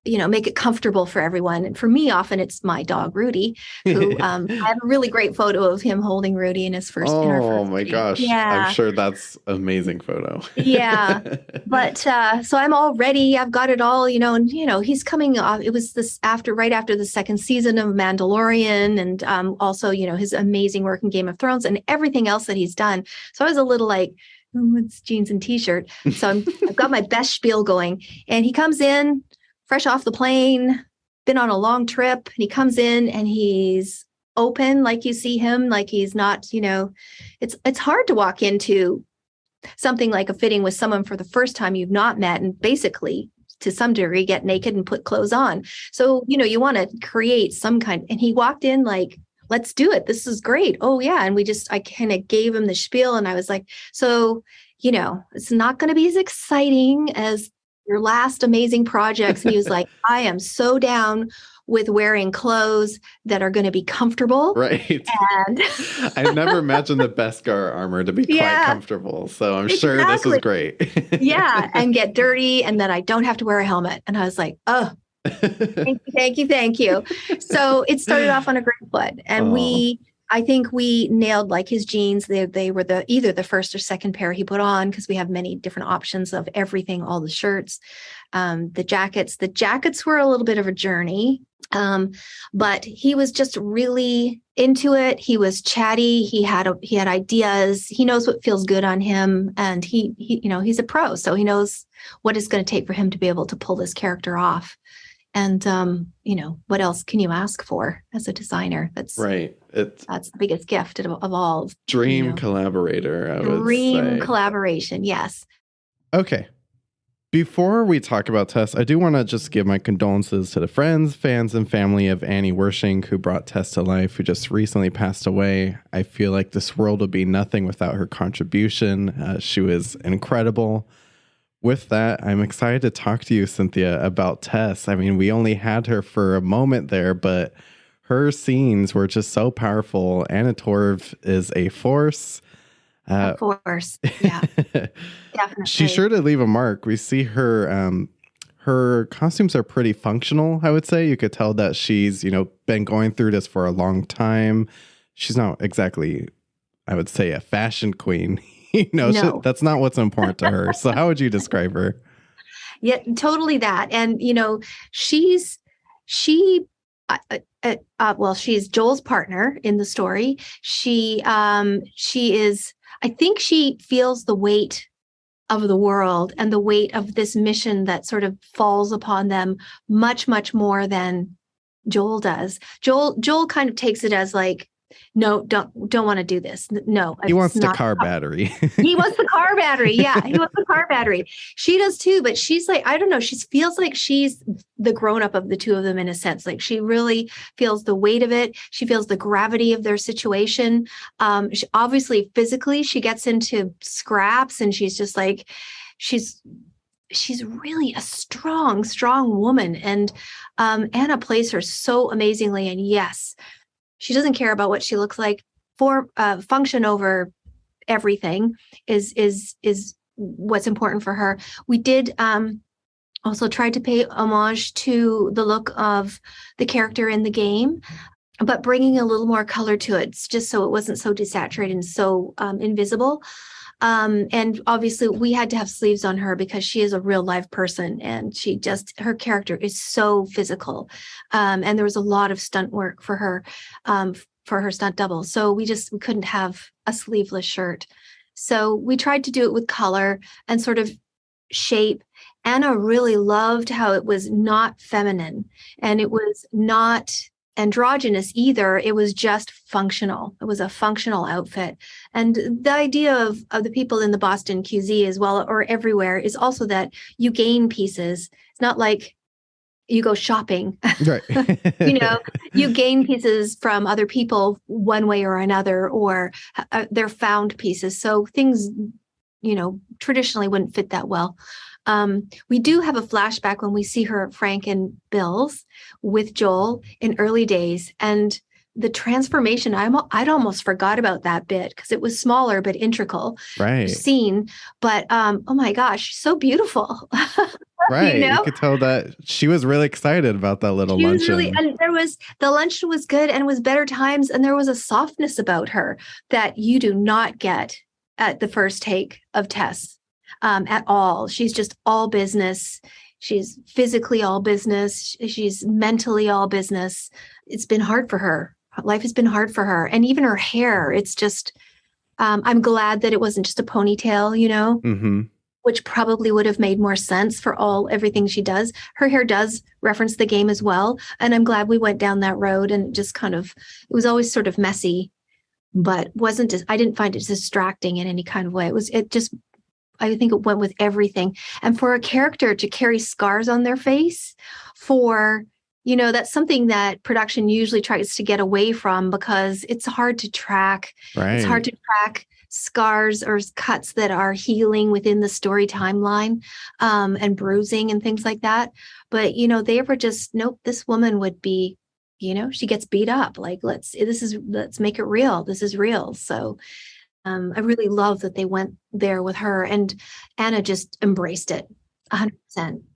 make it comfortable for everyone. And for me, often it's my dog, Rudy, who I have a really great photo of him holding Rudy in his first. Oh my gosh. Yeah. I'm sure that's an amazing photo. Yeah. But so I'm all ready. I've got it all, and, he's coming off. It was right after the second season of Mandalorian and also, his amazing work in Game of Thrones and everything else that he's done. So I was a little like, it's jeans and t-shirt. So I've got my best spiel going, and he comes in fresh off the plane, been on a long trip, and he comes in and he's open like you see him, like he's not, it's hard to walk into something like a fitting with someone for the first time you've not met and basically to some degree get naked and put clothes on. So, you want to create some kind, and he walked in like, let's do it. This is great. Oh yeah. And I kind of gave him the spiel and I was like, so, it's not going to be as exciting as your last amazing projects. And he was like, I am so down with wearing clothes that are going to be comfortable. Right. And I've never imagined the Beskar armor to be quite comfortable. So I'm sure this is great. Yeah. And get dirty. And then I don't have to wear a helmet. And I was like, oh, thank you. So it started off on a great foot. And I think we nailed like his jeans. They were either the first or second pair he put on, because we have many different options of everything, all the shirts, the jackets. The jackets were a little bit of a journey. But he was just really into it. He was chatty. He had ideas. He knows what feels good on him. And he's a pro. So he knows what it's going to take for him to be able to pull this character off. And, what else can you ask for as a designer? That's right. That's the biggest gift of all. Dream collaborator, I would say. Dream collaboration. Yes. Okay. Before we talk about Tess, I do want to just give my condolences to the friends, fans, and family of Annie Wersching, who brought Tess to life, who just recently passed away. I feel like this world would be nothing without her contribution. She was incredible. With that, I'm excited to talk to you, Cynthia, about Tess. I mean, we only had her for a moment there, but her scenes were just so powerful. Anna Torv is a force. Of course. Yeah. Definitely. She's sure to leave a mark. We see her costumes are pretty functional, I would say. You could tell that she's, been going through this for a long time. She's not exactly, I would say, a fashion queen. No. That's not what's important to her. So how would you describe her? Yeah, totally that. And, she's Joel's partner in the story. She is, I think she feels the weight of the world and the weight of this mission that sort of falls upon them much, much more than Joel does. Joel kind of takes it as like, no, don't want to do this. No, he wants the car battery. He wants the car battery. Yeah, he wants the car battery. She does too, but she's like, I don't know. She feels like she's the grown up of the two of them in a sense. Like she really feels the weight of it. She feels the gravity of their situation. She, obviously, physically, she gets into scraps, and she's just like, she's really a strong woman. And Anna plays her so amazingly. And yes, she doesn't care about what she looks like. Function over everything is what's important for her. We did also try to pay homage to the look of the character in the game, but bringing a little more color to it, just so it wasn't so desaturated and so invisible. And obviously we had to have sleeves on her because she is a real live person, and her character is so physical. And there was a lot of stunt work for her stunt double. So we couldn't have a sleeveless shirt. So we tried to do it with color and sort of shape. Anna really loved how it was not feminine, and it was not androgynous either. It was just functional. It was a functional outfit. And the idea of the people in the Boston QZ as well, or everywhere, is also that you gain pieces. It's not like you go shopping. Right. You gain pieces from other people one way or another, or they're found pieces. So things, traditionally wouldn't fit that well. We do have a flashback when we see her at Frank and Bill's with Joel in early days, and the transformation. I'd almost forgot about that bit because it was smaller but integral scene. But oh my gosh, she's so beautiful. Right, you could tell that she was really excited about that little luncheon. And the luncheon was good and it was better times, and there was a softness about her that you do not get at the first take of Tess. At all. She's just all business. She's physically all business. She's mentally all business. It's been hard for her. Life has been hard for her. And even her hair, it's just, I'm glad that it wasn't just a ponytail, Mm-hmm. which probably would have made more sense for everything she does. Her hair does reference the game as well. And I'm glad we went down that road, and just it was always sort of messy, but I didn't find it distracting in any kind of way. I think it went with everything. And for a character to carry scars on their face that's something that production usually tries to get away from, because it's hard to track. Right. It's hard to track scars or cuts that are healing within the story timeline, and bruising and things like that. But, they were just, nope, this woman would be, she gets beat up. Like, let's make it real. This is real. So I really love that they went there with her, and Anna just embraced it 100%.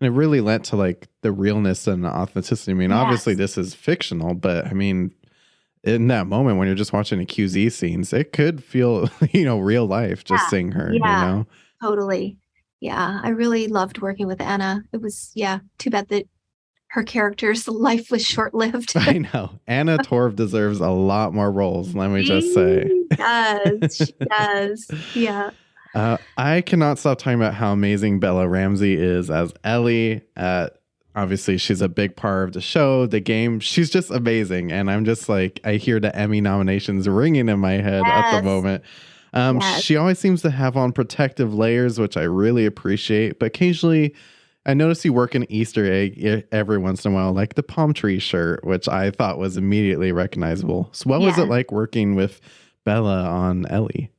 It really lent to like the realness and the authenticity. I mean, obviously this is fictional, but I mean, in that moment when you're just watching the QZ scenes, it could feel, real life just seeing her, Totally. Yeah. I really loved working with Anna. It was, too bad that her character's life was short-lived. I know. Anna Torv deserves a lot more roles, let me just say. She does. Yeah. I cannot stop talking about how amazing Bella Ramsey is as Ellie. Obviously, she's a big part of the show, the game. She's just amazing. And I'm just like, I hear the Emmy nominations ringing in my head at the moment. She always seems to have on protective layers, which I really appreciate. But occasionally, I notice you work an Easter egg every once in a while, like the palm tree shirt, which I thought was immediately recognizable. So what was it like working with Bella on Ellie?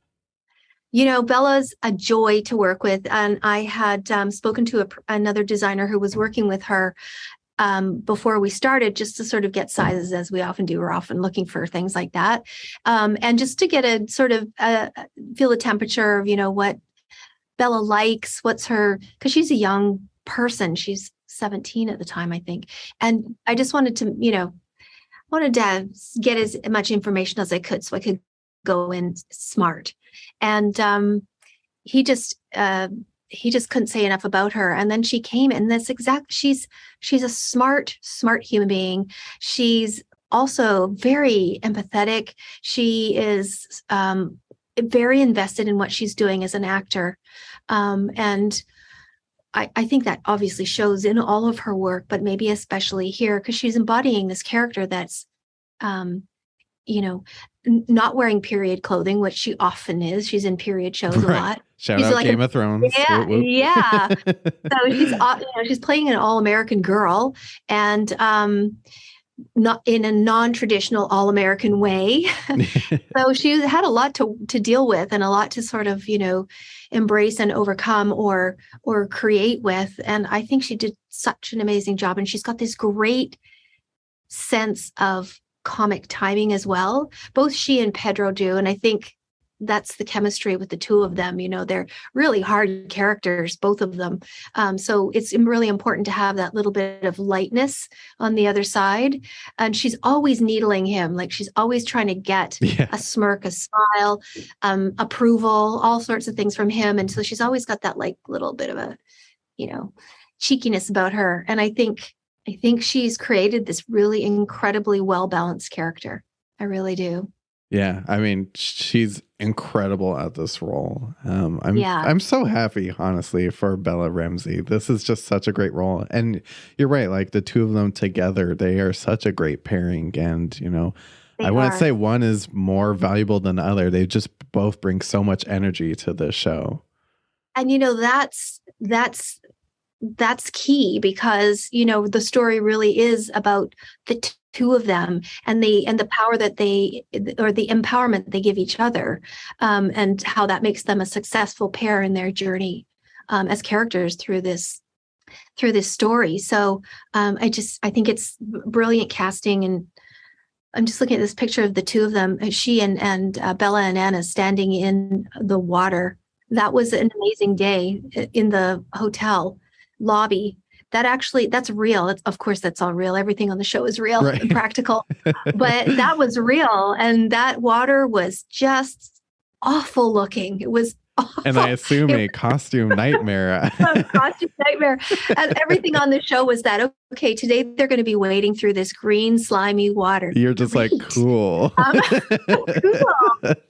Bella's a joy to work with. And I had spoken to another designer who was working with her before we started, just to sort of get sizes, as we often do. We're often looking for things like that. And just to get a sort of feel the temperature of, what Bella likes, because she's a young person. She's 17 at the time, I think. And I just wanted to get as much information as I could, so I could go in smart. And he just couldn't say enough about her. And then she came, and she's a smart human being. She's also very empathetic. She is very invested in what she's doing as an actor. And I think that obviously shows in all of her work, but maybe especially here, because she's embodying this character that's, not wearing period clothing, which she often is. She's in period shows a lot. Shout out Game of Thrones. Yeah, whoop, whoop. yeah. So she's playing an all-American girl, and not in a non-traditional all-American way. So she had a lot to deal with, and a lot to sort of embrace and overcome or create with. And I think she did such an amazing job. And she's got this great sense of comic timing as well. Both she and Pedro do. And I think that's the chemistry with the two of them. They're really hard characters, both of them. So it's really important to have that little bit of lightness on the other side. And she's always needling him. Like, she's always trying to get a smirk, a smile, approval, all sorts of things from him. And so she's always got that like little bit of a, cheekiness about her. And I think she's created this really incredibly well-balanced character. I really do. Yeah, I mean, she's incredible at this role. I'm so happy, honestly, for Bella Ramsey. This is just such a great role. And you're right, like the two of them together, they are such a great pairing. And, I wouldn't say one is more valuable than the other. They just both bring so much energy to the show. And, that's key, because the story really is about the two of them and the power that the empowerment they give each other, and how that makes them a successful pair in their journey as characters through this story. So I think it's brilliant casting. And I'm just looking at this picture of the two of them, she and Bella and Anna standing in the water. That was an amazing day in the hotel lobby. That's real. Of course, that's all real. Everything on the show is real and practical, but that was real. And that water was just awful looking. It was awful. And I assume a costume nightmare. Costume nightmare. And everything on the show was that, okay, today they're going to be wading through this green, slimy water. You're just like, cool. Cool.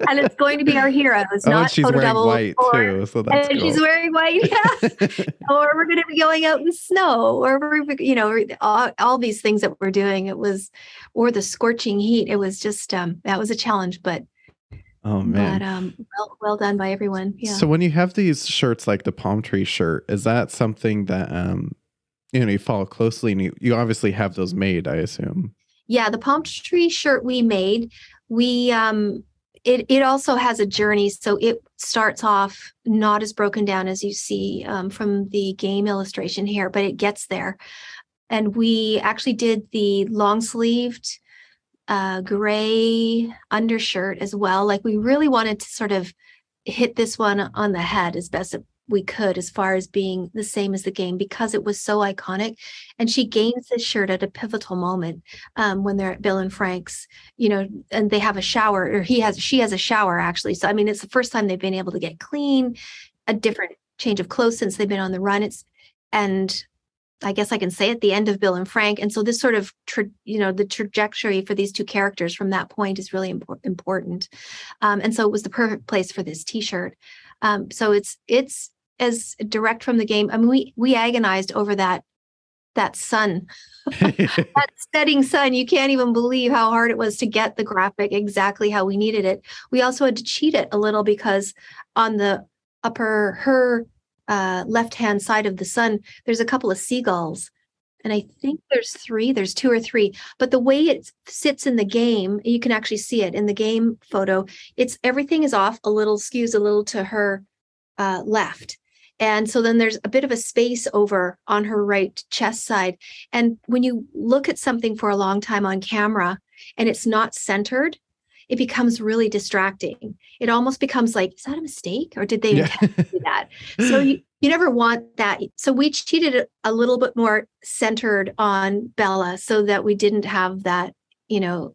And it's going to be our heroes, not and she's photo wearing doubles. white too, so that's and cool. she's wearing white, yes. Or we're going to be going out in the snow, or we're, all these things that we're doing. It was, or the scorching heat. It was just, that was a challenge, but oh man, well done by everyone. Yeah. So when you have these shirts like the palm tree shirt, is that something that you follow closely, and you obviously have those made, I assume? Yeah, the palm tree shirt we made, it also has a journey. So it starts off not as broken down as you see from the game illustration here, but it gets there. And we actually did the long sleeved gray undershirt as well. Like, we really wanted to sort of hit this one on the head as best we could, as far as being the same as the game, because it was so iconic. And she gains this shirt at a pivotal moment when they're at Bill and Frank's, and they have a shower, or she has a shower actually. So, I mean, it's the first time they've been able to get clean, a different change of clothes since they've been on the run. And I guess I can say at the end of Bill and Frank. And so this sort of, the trajectory for these two characters from that point is really important. And so it was the perfect place for this T-shirt. So it's as direct from the game. I mean, we agonized over that sun, that setting sun. You can't even believe how hard it was to get the graphic exactly how we needed it. We also had to cheat it a little, because on the her left-hand side of the sun, there's a couple of seagulls. And I think there's two or three, but the way it sits in the game, you can actually see it in the game photo. Everything is off a little, skews a little to her left. And so then there's a bit of a space over on her right chest side. And when you look at something for a long time on camera and it's not centered, it becomes really distracting. It almost becomes like, is that a mistake? Or did they intend to do that? So you never want that. So we cheated it a little bit more centered on Bella, so that we didn't have that,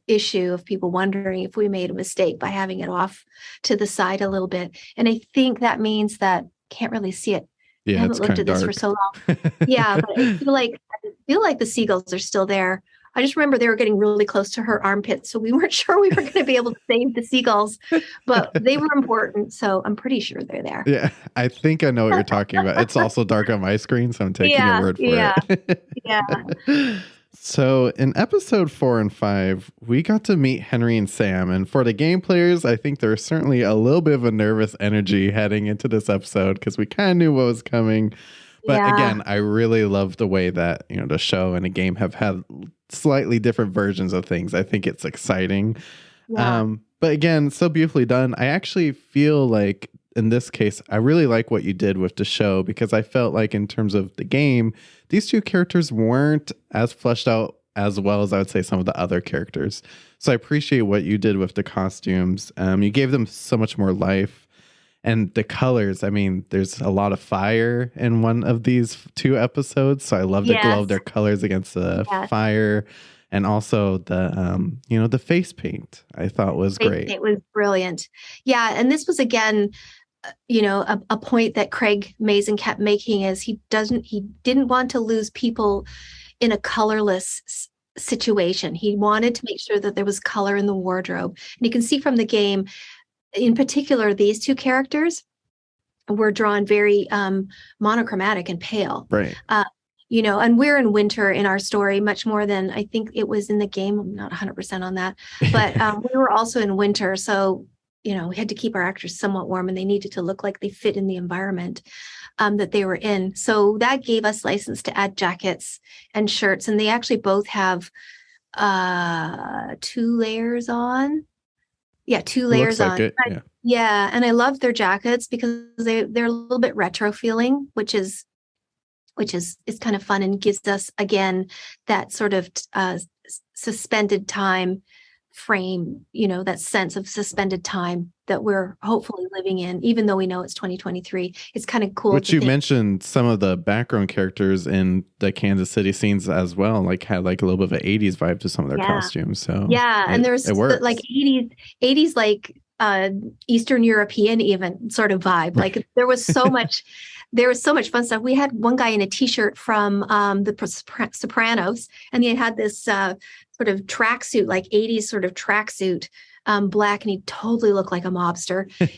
issue of people wondering if we made a mistake by having it off to the side a little bit. And I think that means that can't really see it. Yeah, I haven't looked at this dark for so long. Yeah, but I feel like the seagulls are still there. I just remember they were getting really close to her armpit, so we weren't sure we were going to be able to save the seagulls, but they were important, so I'm pretty sure they're there. Yeah, I think I know what you're talking about. It's also dark on my screen, so I'm taking your word for it. Yeah. So in episode 4 and 5, we got to meet Henry and Sam. And for the game players, I think there's certainly a little bit of a nervous energy heading into this episode, because we kind of knew what was coming. But again, I really love the way that, the show and the game have had slightly different versions of things. I think it's exciting. Yeah. But again, so beautifully done. I actually feel like in this case, I really like what you did with the show, because I felt like in terms of the game, these two characters weren't as fleshed out as well as I would say some of the other characters. So I appreciate what you did with the costumes. You gave them so much more life. And the colors, I mean, there's a lot of fire in one of these 2 episodes. So I love the glow of their colors against the fire. And also the, the face paint I thought was great. It was brilliant. Yeah. And this was, again, a point that Craig Mazin kept making, is he didn't want to lose people in a colorless situation. He wanted to make sure that there was color in the wardrobe. And you can see from the game, in particular, these 2 characters were drawn very monochromatic and pale. Right. And we're in winter in our story much more than I think it was in the game. I'm not 100% on that, but we were also in winter. So, we had to keep our actors somewhat warm, and they needed to look like they fit in the environment that they were in. So that gave us license to add jackets and shirts. And they actually both have 2 layers on. Yeah, 2 layers on. It, yeah. And I love their jackets because they're a little bit retro feeling, which is kind of fun, and gives us, again, that sort of suspended time frame, that sense of suspended time that we're hopefully living in, even though we know it's 2023. It's kind of cool. Which you mentioned some of the background characters in the Kansas City scenes as well, had like a little bit of an 80s vibe to some of their costumes. So and there's like 80s like Eastern European even sort of vibe. Like there was so much fun stuff. We had one guy in a t-shirt from the Sopranos, and he had this sort of tracksuit, like 80s sort of tracksuit, black, and he totally looked like a mobster. And,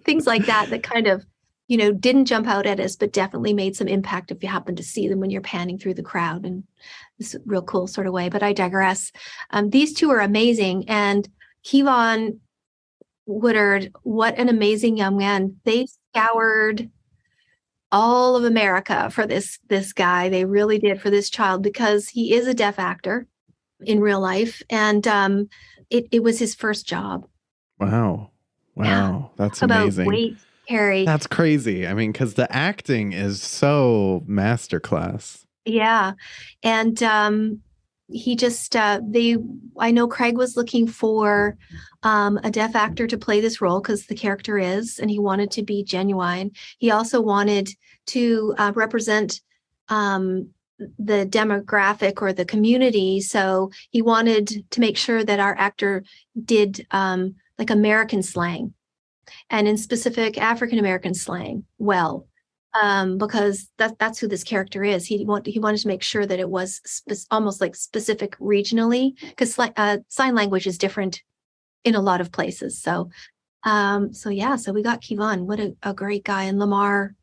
things like that kind of, didn't jump out at us, but definitely made some impact if you happen to see them when you're panning through the crowd in this real cool sort of way. But I digress. These two are amazing. And Kevon Woodard, what an amazing young man. They scoured all of America for this guy. They really did, for this child, because he is a deaf actor in real life. And it was his first job. Wow. Yeah. That's About amazing. weight, Carrie. That's crazy. I mean, because the acting is so masterclass. Yeah. And he just, I know Craig was looking for a deaf actor to play this role because the character is, and he wanted to be genuine. He also wanted to represent the demographic or the community. So he wanted to make sure that our actor did like American slang, and in specific African-American slang well. Because that's who this character is. He wanted to make sure that it was almost like specific regionally, because sign language is different in a lot of places. So we got Kevon. What a great guy. And Lamar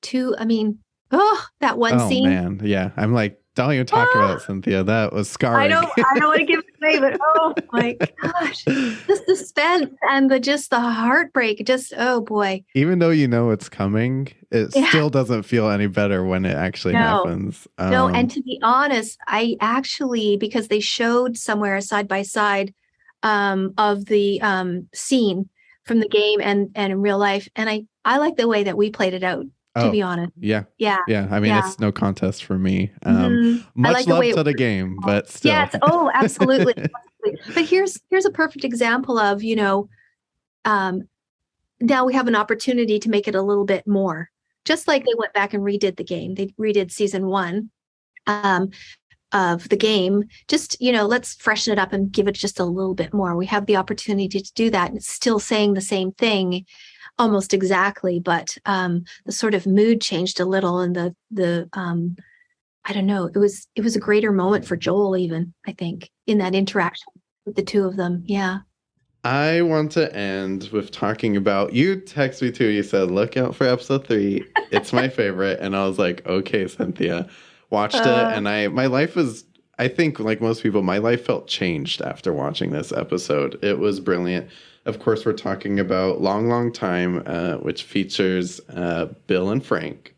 too. I mean, that one scene. Oh man, yeah. I'm like, don't even talk about it, Cynthia. That was scarring. I don't want to give it away, but oh my gosh, the suspense and the heartbreak. Oh boy. Even though it's coming, it still doesn't feel any better when it actually happens. No, and to be honest, I actually, because they showed somewhere side by side of the scene from the game and in real life, and I like the way that we played it out. To be honest. Yeah. I mean, it's no contest for me. Much love to the game, but still. Yes. Oh, absolutely. But here's a perfect example of, now we have an opportunity to make it a little bit more. Just like they went back and redid the game. They redid season 1 of the game. Just, let's freshen it up and give it just a little bit more. We have the opportunity to do that. And it's still saying the same thing almost exactly, but the sort of mood changed a little, and the I don't know, it was a greater moment for Joel, even, I think, in that interaction with the two of them. Yeah. I want to end with talking about, you text me too, you said look out for episode 3. It's my favorite. And I was like, okay, Cynthia, watched it, and my life was, I think, like most people, my life felt changed after watching this episode. It was brilliant. Of course, we're talking about Long, Long Time, which features Bill and Frank.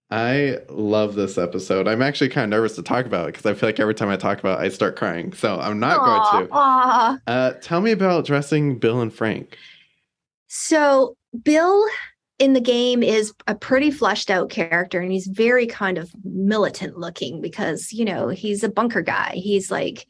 I love this episode. I'm actually kind of nervous to talk about it because I feel like every time I talk about it, I start crying. So I'm not going to. Tell me about dressing Bill and Frank. So Bill in the game is a pretty fleshed out character, and he's very kind of militant looking because, he's a bunker guy. He's like,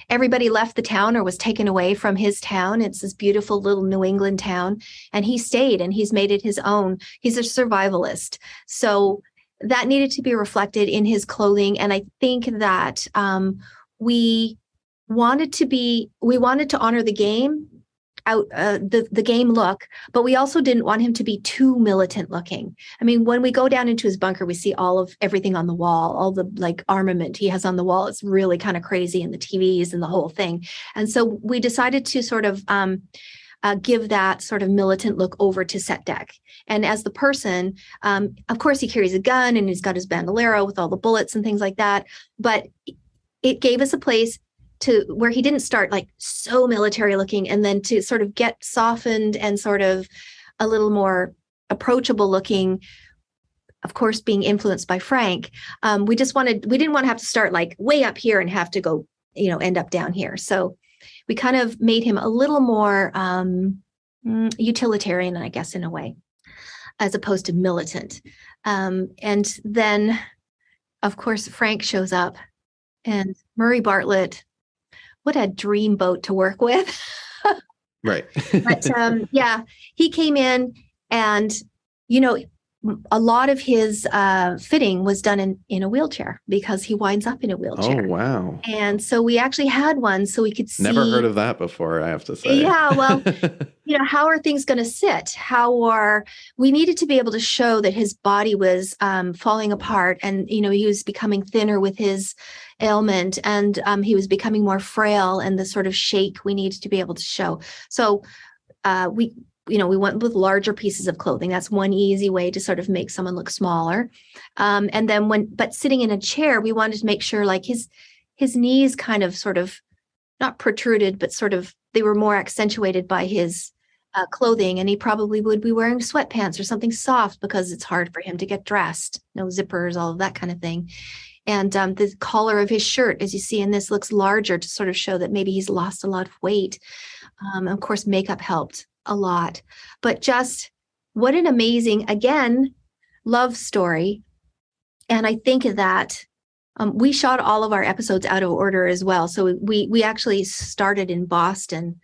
everybody left the town or was taken away from his town. It's this beautiful little New England town, and he stayed and he's made it his own. He's a survivalist. So that needed to be reflected in his clothing. And I think that we wanted to honor the game out the game look, but we also didn't want him to be too militant looking. I mean, when we go down into his bunker, we see all of everything on the wall, all the like armament he has on the wall. It's really kind of crazy, and the TVs and the whole thing. And so we decided to sort of give that sort of militant look over to set deck. And as the person, of course, he carries a gun and he's got his bandolero with all the bullets and things like that. But it gave us a place to where he didn't start like so military looking, and then to sort of get softened and sort of a little more approachable looking, of course, being influenced by Frank. We didn't want to have to start like way up here and have to go, end up down here. So we kind of made him a little more utilitarian, I guess, in a way, as opposed to militant. And then, of course, Frank shows up, and Murray Bartlett, what a dream boat to work with. Right. But he came in, and, a lot of his fitting was done in a wheelchair because he winds up in a wheelchair. Oh, wow. And so we actually had one so we could see. Never heard of that before, I have to say. Yeah, well, how are things going to sit? We needed to be able to show that his body was falling apart, and, he was becoming thinner with his ailment, and he was becoming more frail, and the sort of shake we needed to be able to show. So we went with larger pieces of clothing. That's one easy way to sort of make someone look smaller. And then but sitting in a chair, we wanted to make sure like his knees kind of sort of not protruded, but sort of they were more accentuated by his clothing. And he probably would be wearing sweatpants or something soft because it's hard for him to get dressed. No zippers, all of that kind of thing. And the collar of his shirt, as you see in this, looks larger to sort of show that maybe he's lost a lot of weight. Of course, makeup helped a lot, but just what an amazing, again, love story. And I think that we shot all of our episodes out of order as well. So we actually started in Boston.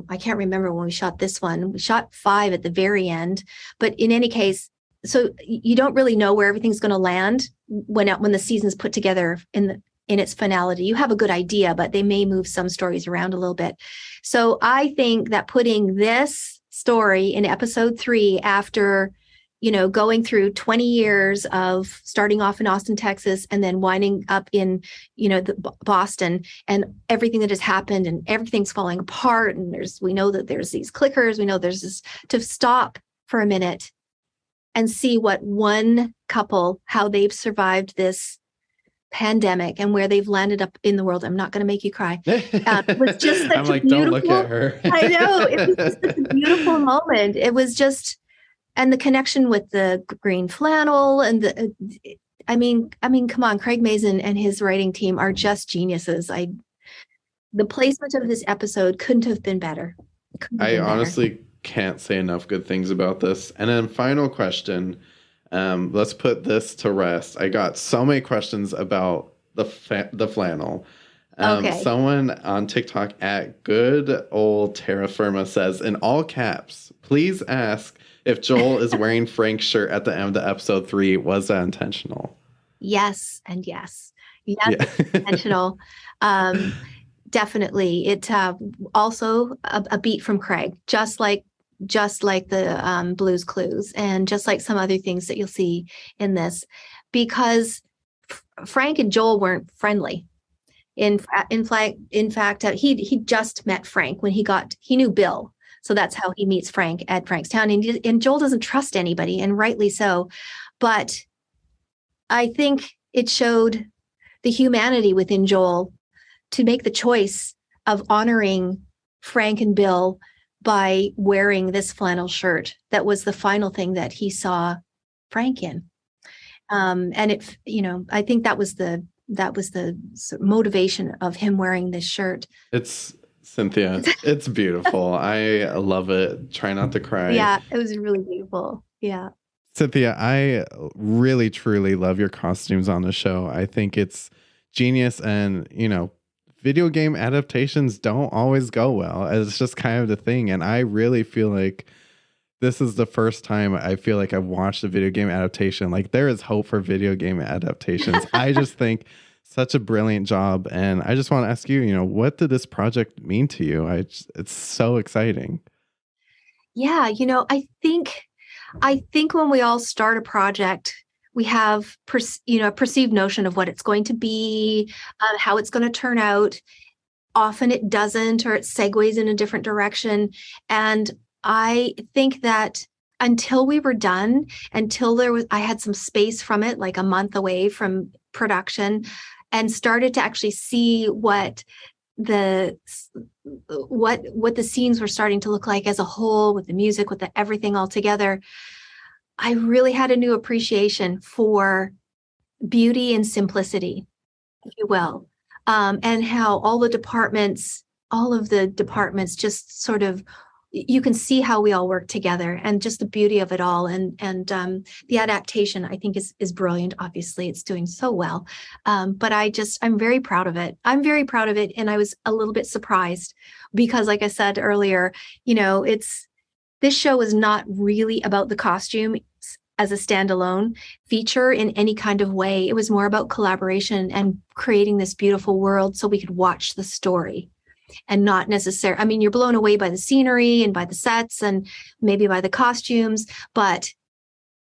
I can't remember when we shot this one. We shot 5 at the very end, but in any case, so you don't really know where everything's going to land when the season's put together in its finality. You have a good idea, but they may move some stories around a little bit. So I think that putting this story in episode 3 after, going through 20 years of starting off in Austin, Texas, and then winding up in, Boston, and everything that has happened and everything's falling apart. And we know that there's these clickers. We know there's this, to stop for a minute and see what one couple, how they've survived this pandemic and where they've landed up in the world. I'm not going to make you cry. It was just such I'm like, a don't look at her. I know. It was just such a beautiful moment. It was just, and the connection with the green flannel and I mean, come on, Craig Mazin and his writing team are just geniuses. The placement of this episode couldn't have been better. Honestly can't say enough good things about this. And then final question. Let's put this to rest. I got so many questions about the flannel. Okay. Someone on TikTok at good old Terra Firma says, in all caps, please ask if Joel is wearing Frank's shirt at the end of episode 3. Was that intentional? Yes, and yes. Yes, Yeah. it's intentional. Definitely. It also a beat from Craig, just like the Blue's Clues, and just like some other things that you'll see in this, because Frank and Joel weren't friendly. In fact, he just met Frank when he knew Bill, so that's how he meets Frank at Frankstown, and Joel doesn't trust anybody, and rightly so. But I think it showed the humanity within Joel to make the choice of honoring Frank and Bill by wearing this flannel shirt. That was the final thing that he saw Frank in. And I think that was the motivation of him wearing this shirt. It's Cynthia. It's beautiful. I love it. Try not to cry. Yeah, it was really beautiful. Yeah. Cynthia, I really, truly love your costumes on the show. I think it's genius, and, video game adaptations don't always go well. It's just kind of the thing. And I really feel like this is the first time I feel like I've watched a video game adaptation. Like, there is hope for video game adaptations. I just think such a brilliant job. And I just want to ask you, what did this project mean to you? It's so exciting. Yeah. I think when we all start a project, we have a perceived notion of what it's going to be, how it's going to turn out. Often it doesn't, or it segues in a different direction. And I think that until we were done, I had some space from it, like a month away from production, and started to actually see what the scenes were starting to look like as a whole, with the music, with everything all together. I really had a new appreciation for beauty and simplicity, if you will, and how all of the departments just sort of, you can see how we all work together, and just the beauty of it all. And the adaptation, I think, is brilliant. Obviously, it's doing so well. But I'm very proud of it. I'm very proud of it. And I was a little bit surprised because, like I said earlier, this show is not really about the costume as a standalone feature in any kind of way. It was more about collaboration and creating this beautiful world so we could watch the story and not necessarily, I mean, you're blown away by the scenery and by the sets and maybe by the costumes, but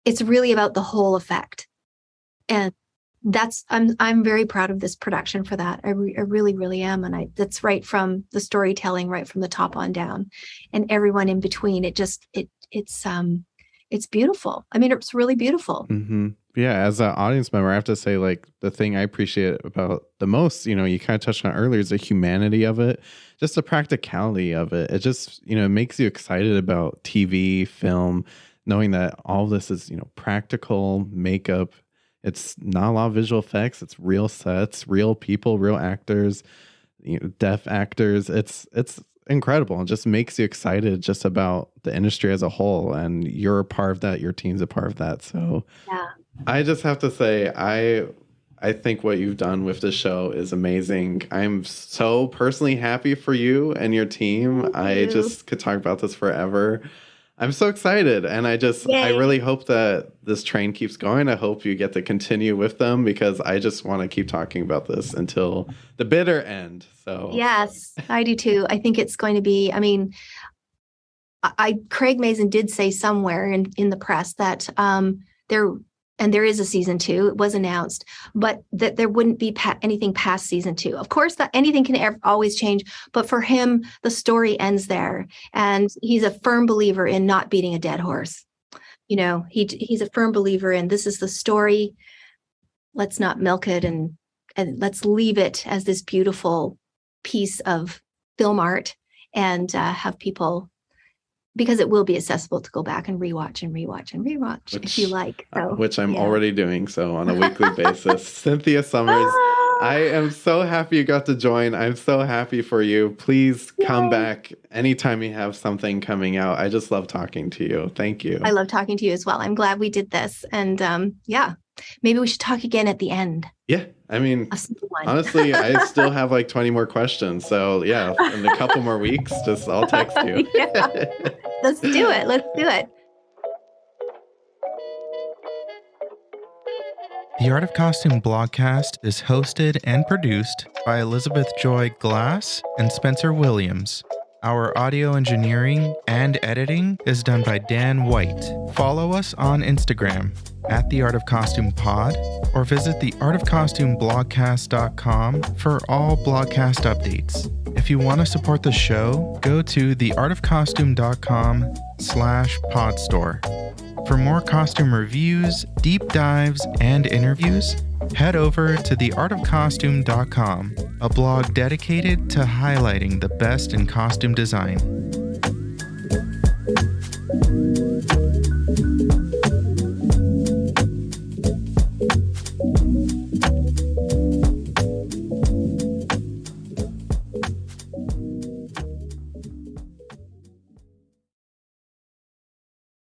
it's really about the whole effect. And I'm very proud of this production for that. I really, really am. And that's right from the storytelling, right from the top on down, and everyone in between. It's beautiful. I mean, it's really beautiful. Mm-hmm. Yeah, as an audience member, I have to say, like, the thing I appreciate about the most, you kind of touched on earlier, is the humanity of it, just the practicality of it. It just, it makes you excited about TV, film, knowing that all this is, practical makeup. It's not a lot of visual effects. It's real sets, real people, real actors, deaf actors. It's incredible. It just makes you excited just about the industry as a whole. And you're a part of that. Your team's a part of that. So yeah. I just have to say, I think what you've done with the show is amazing. I'm so personally happy for you and your team. I just could talk about this forever. I'm so excited, and I really hope that this train keeps going. I hope you get to continue with them, because I just want to keep talking about this until the bitter end. So yes, I do too. I think it's going to be, I mean, Craig Mazin did say somewhere in the press that there is a season 2. It was announced, but that there wouldn't be anything past season 2. Of course, that anything can always change, but for him, the story ends there. And he's a firm believer in not beating a dead horse. He's a firm believer in, this is the story. Let's not milk it, and let's leave it as this beautiful piece of film art, and have people, because it will be accessible to go back and rewatch if you like. So, which I'm already doing so on a weekly basis. Cynthia Summers, I am so happy you got to join. I'm so happy for you. Please come back anytime you have something coming out. I just love talking to you. Thank you. I love talking to you as well. I'm glad we did this. And maybe we should talk again at the end. Yeah. I mean, honestly, I still have like 20 more questions. So yeah, in a couple more weeks, I'll text you. Let's do it. The Art of Costume Blogcast is hosted and produced by Elizabeth Joy Glass and Spencer Williams. Our audio engineering and editing is done by Dan White. Follow us on Instagram at The Art of Costume Pod, or visit theartofcostumeblogcast.com for all blogcast updates. If you want to support the show, go to theartofcostume.com/podstore. For more costume reviews, deep dives, and interviews, head over to theartofcostume.com, a blog dedicated to highlighting the best in costume design.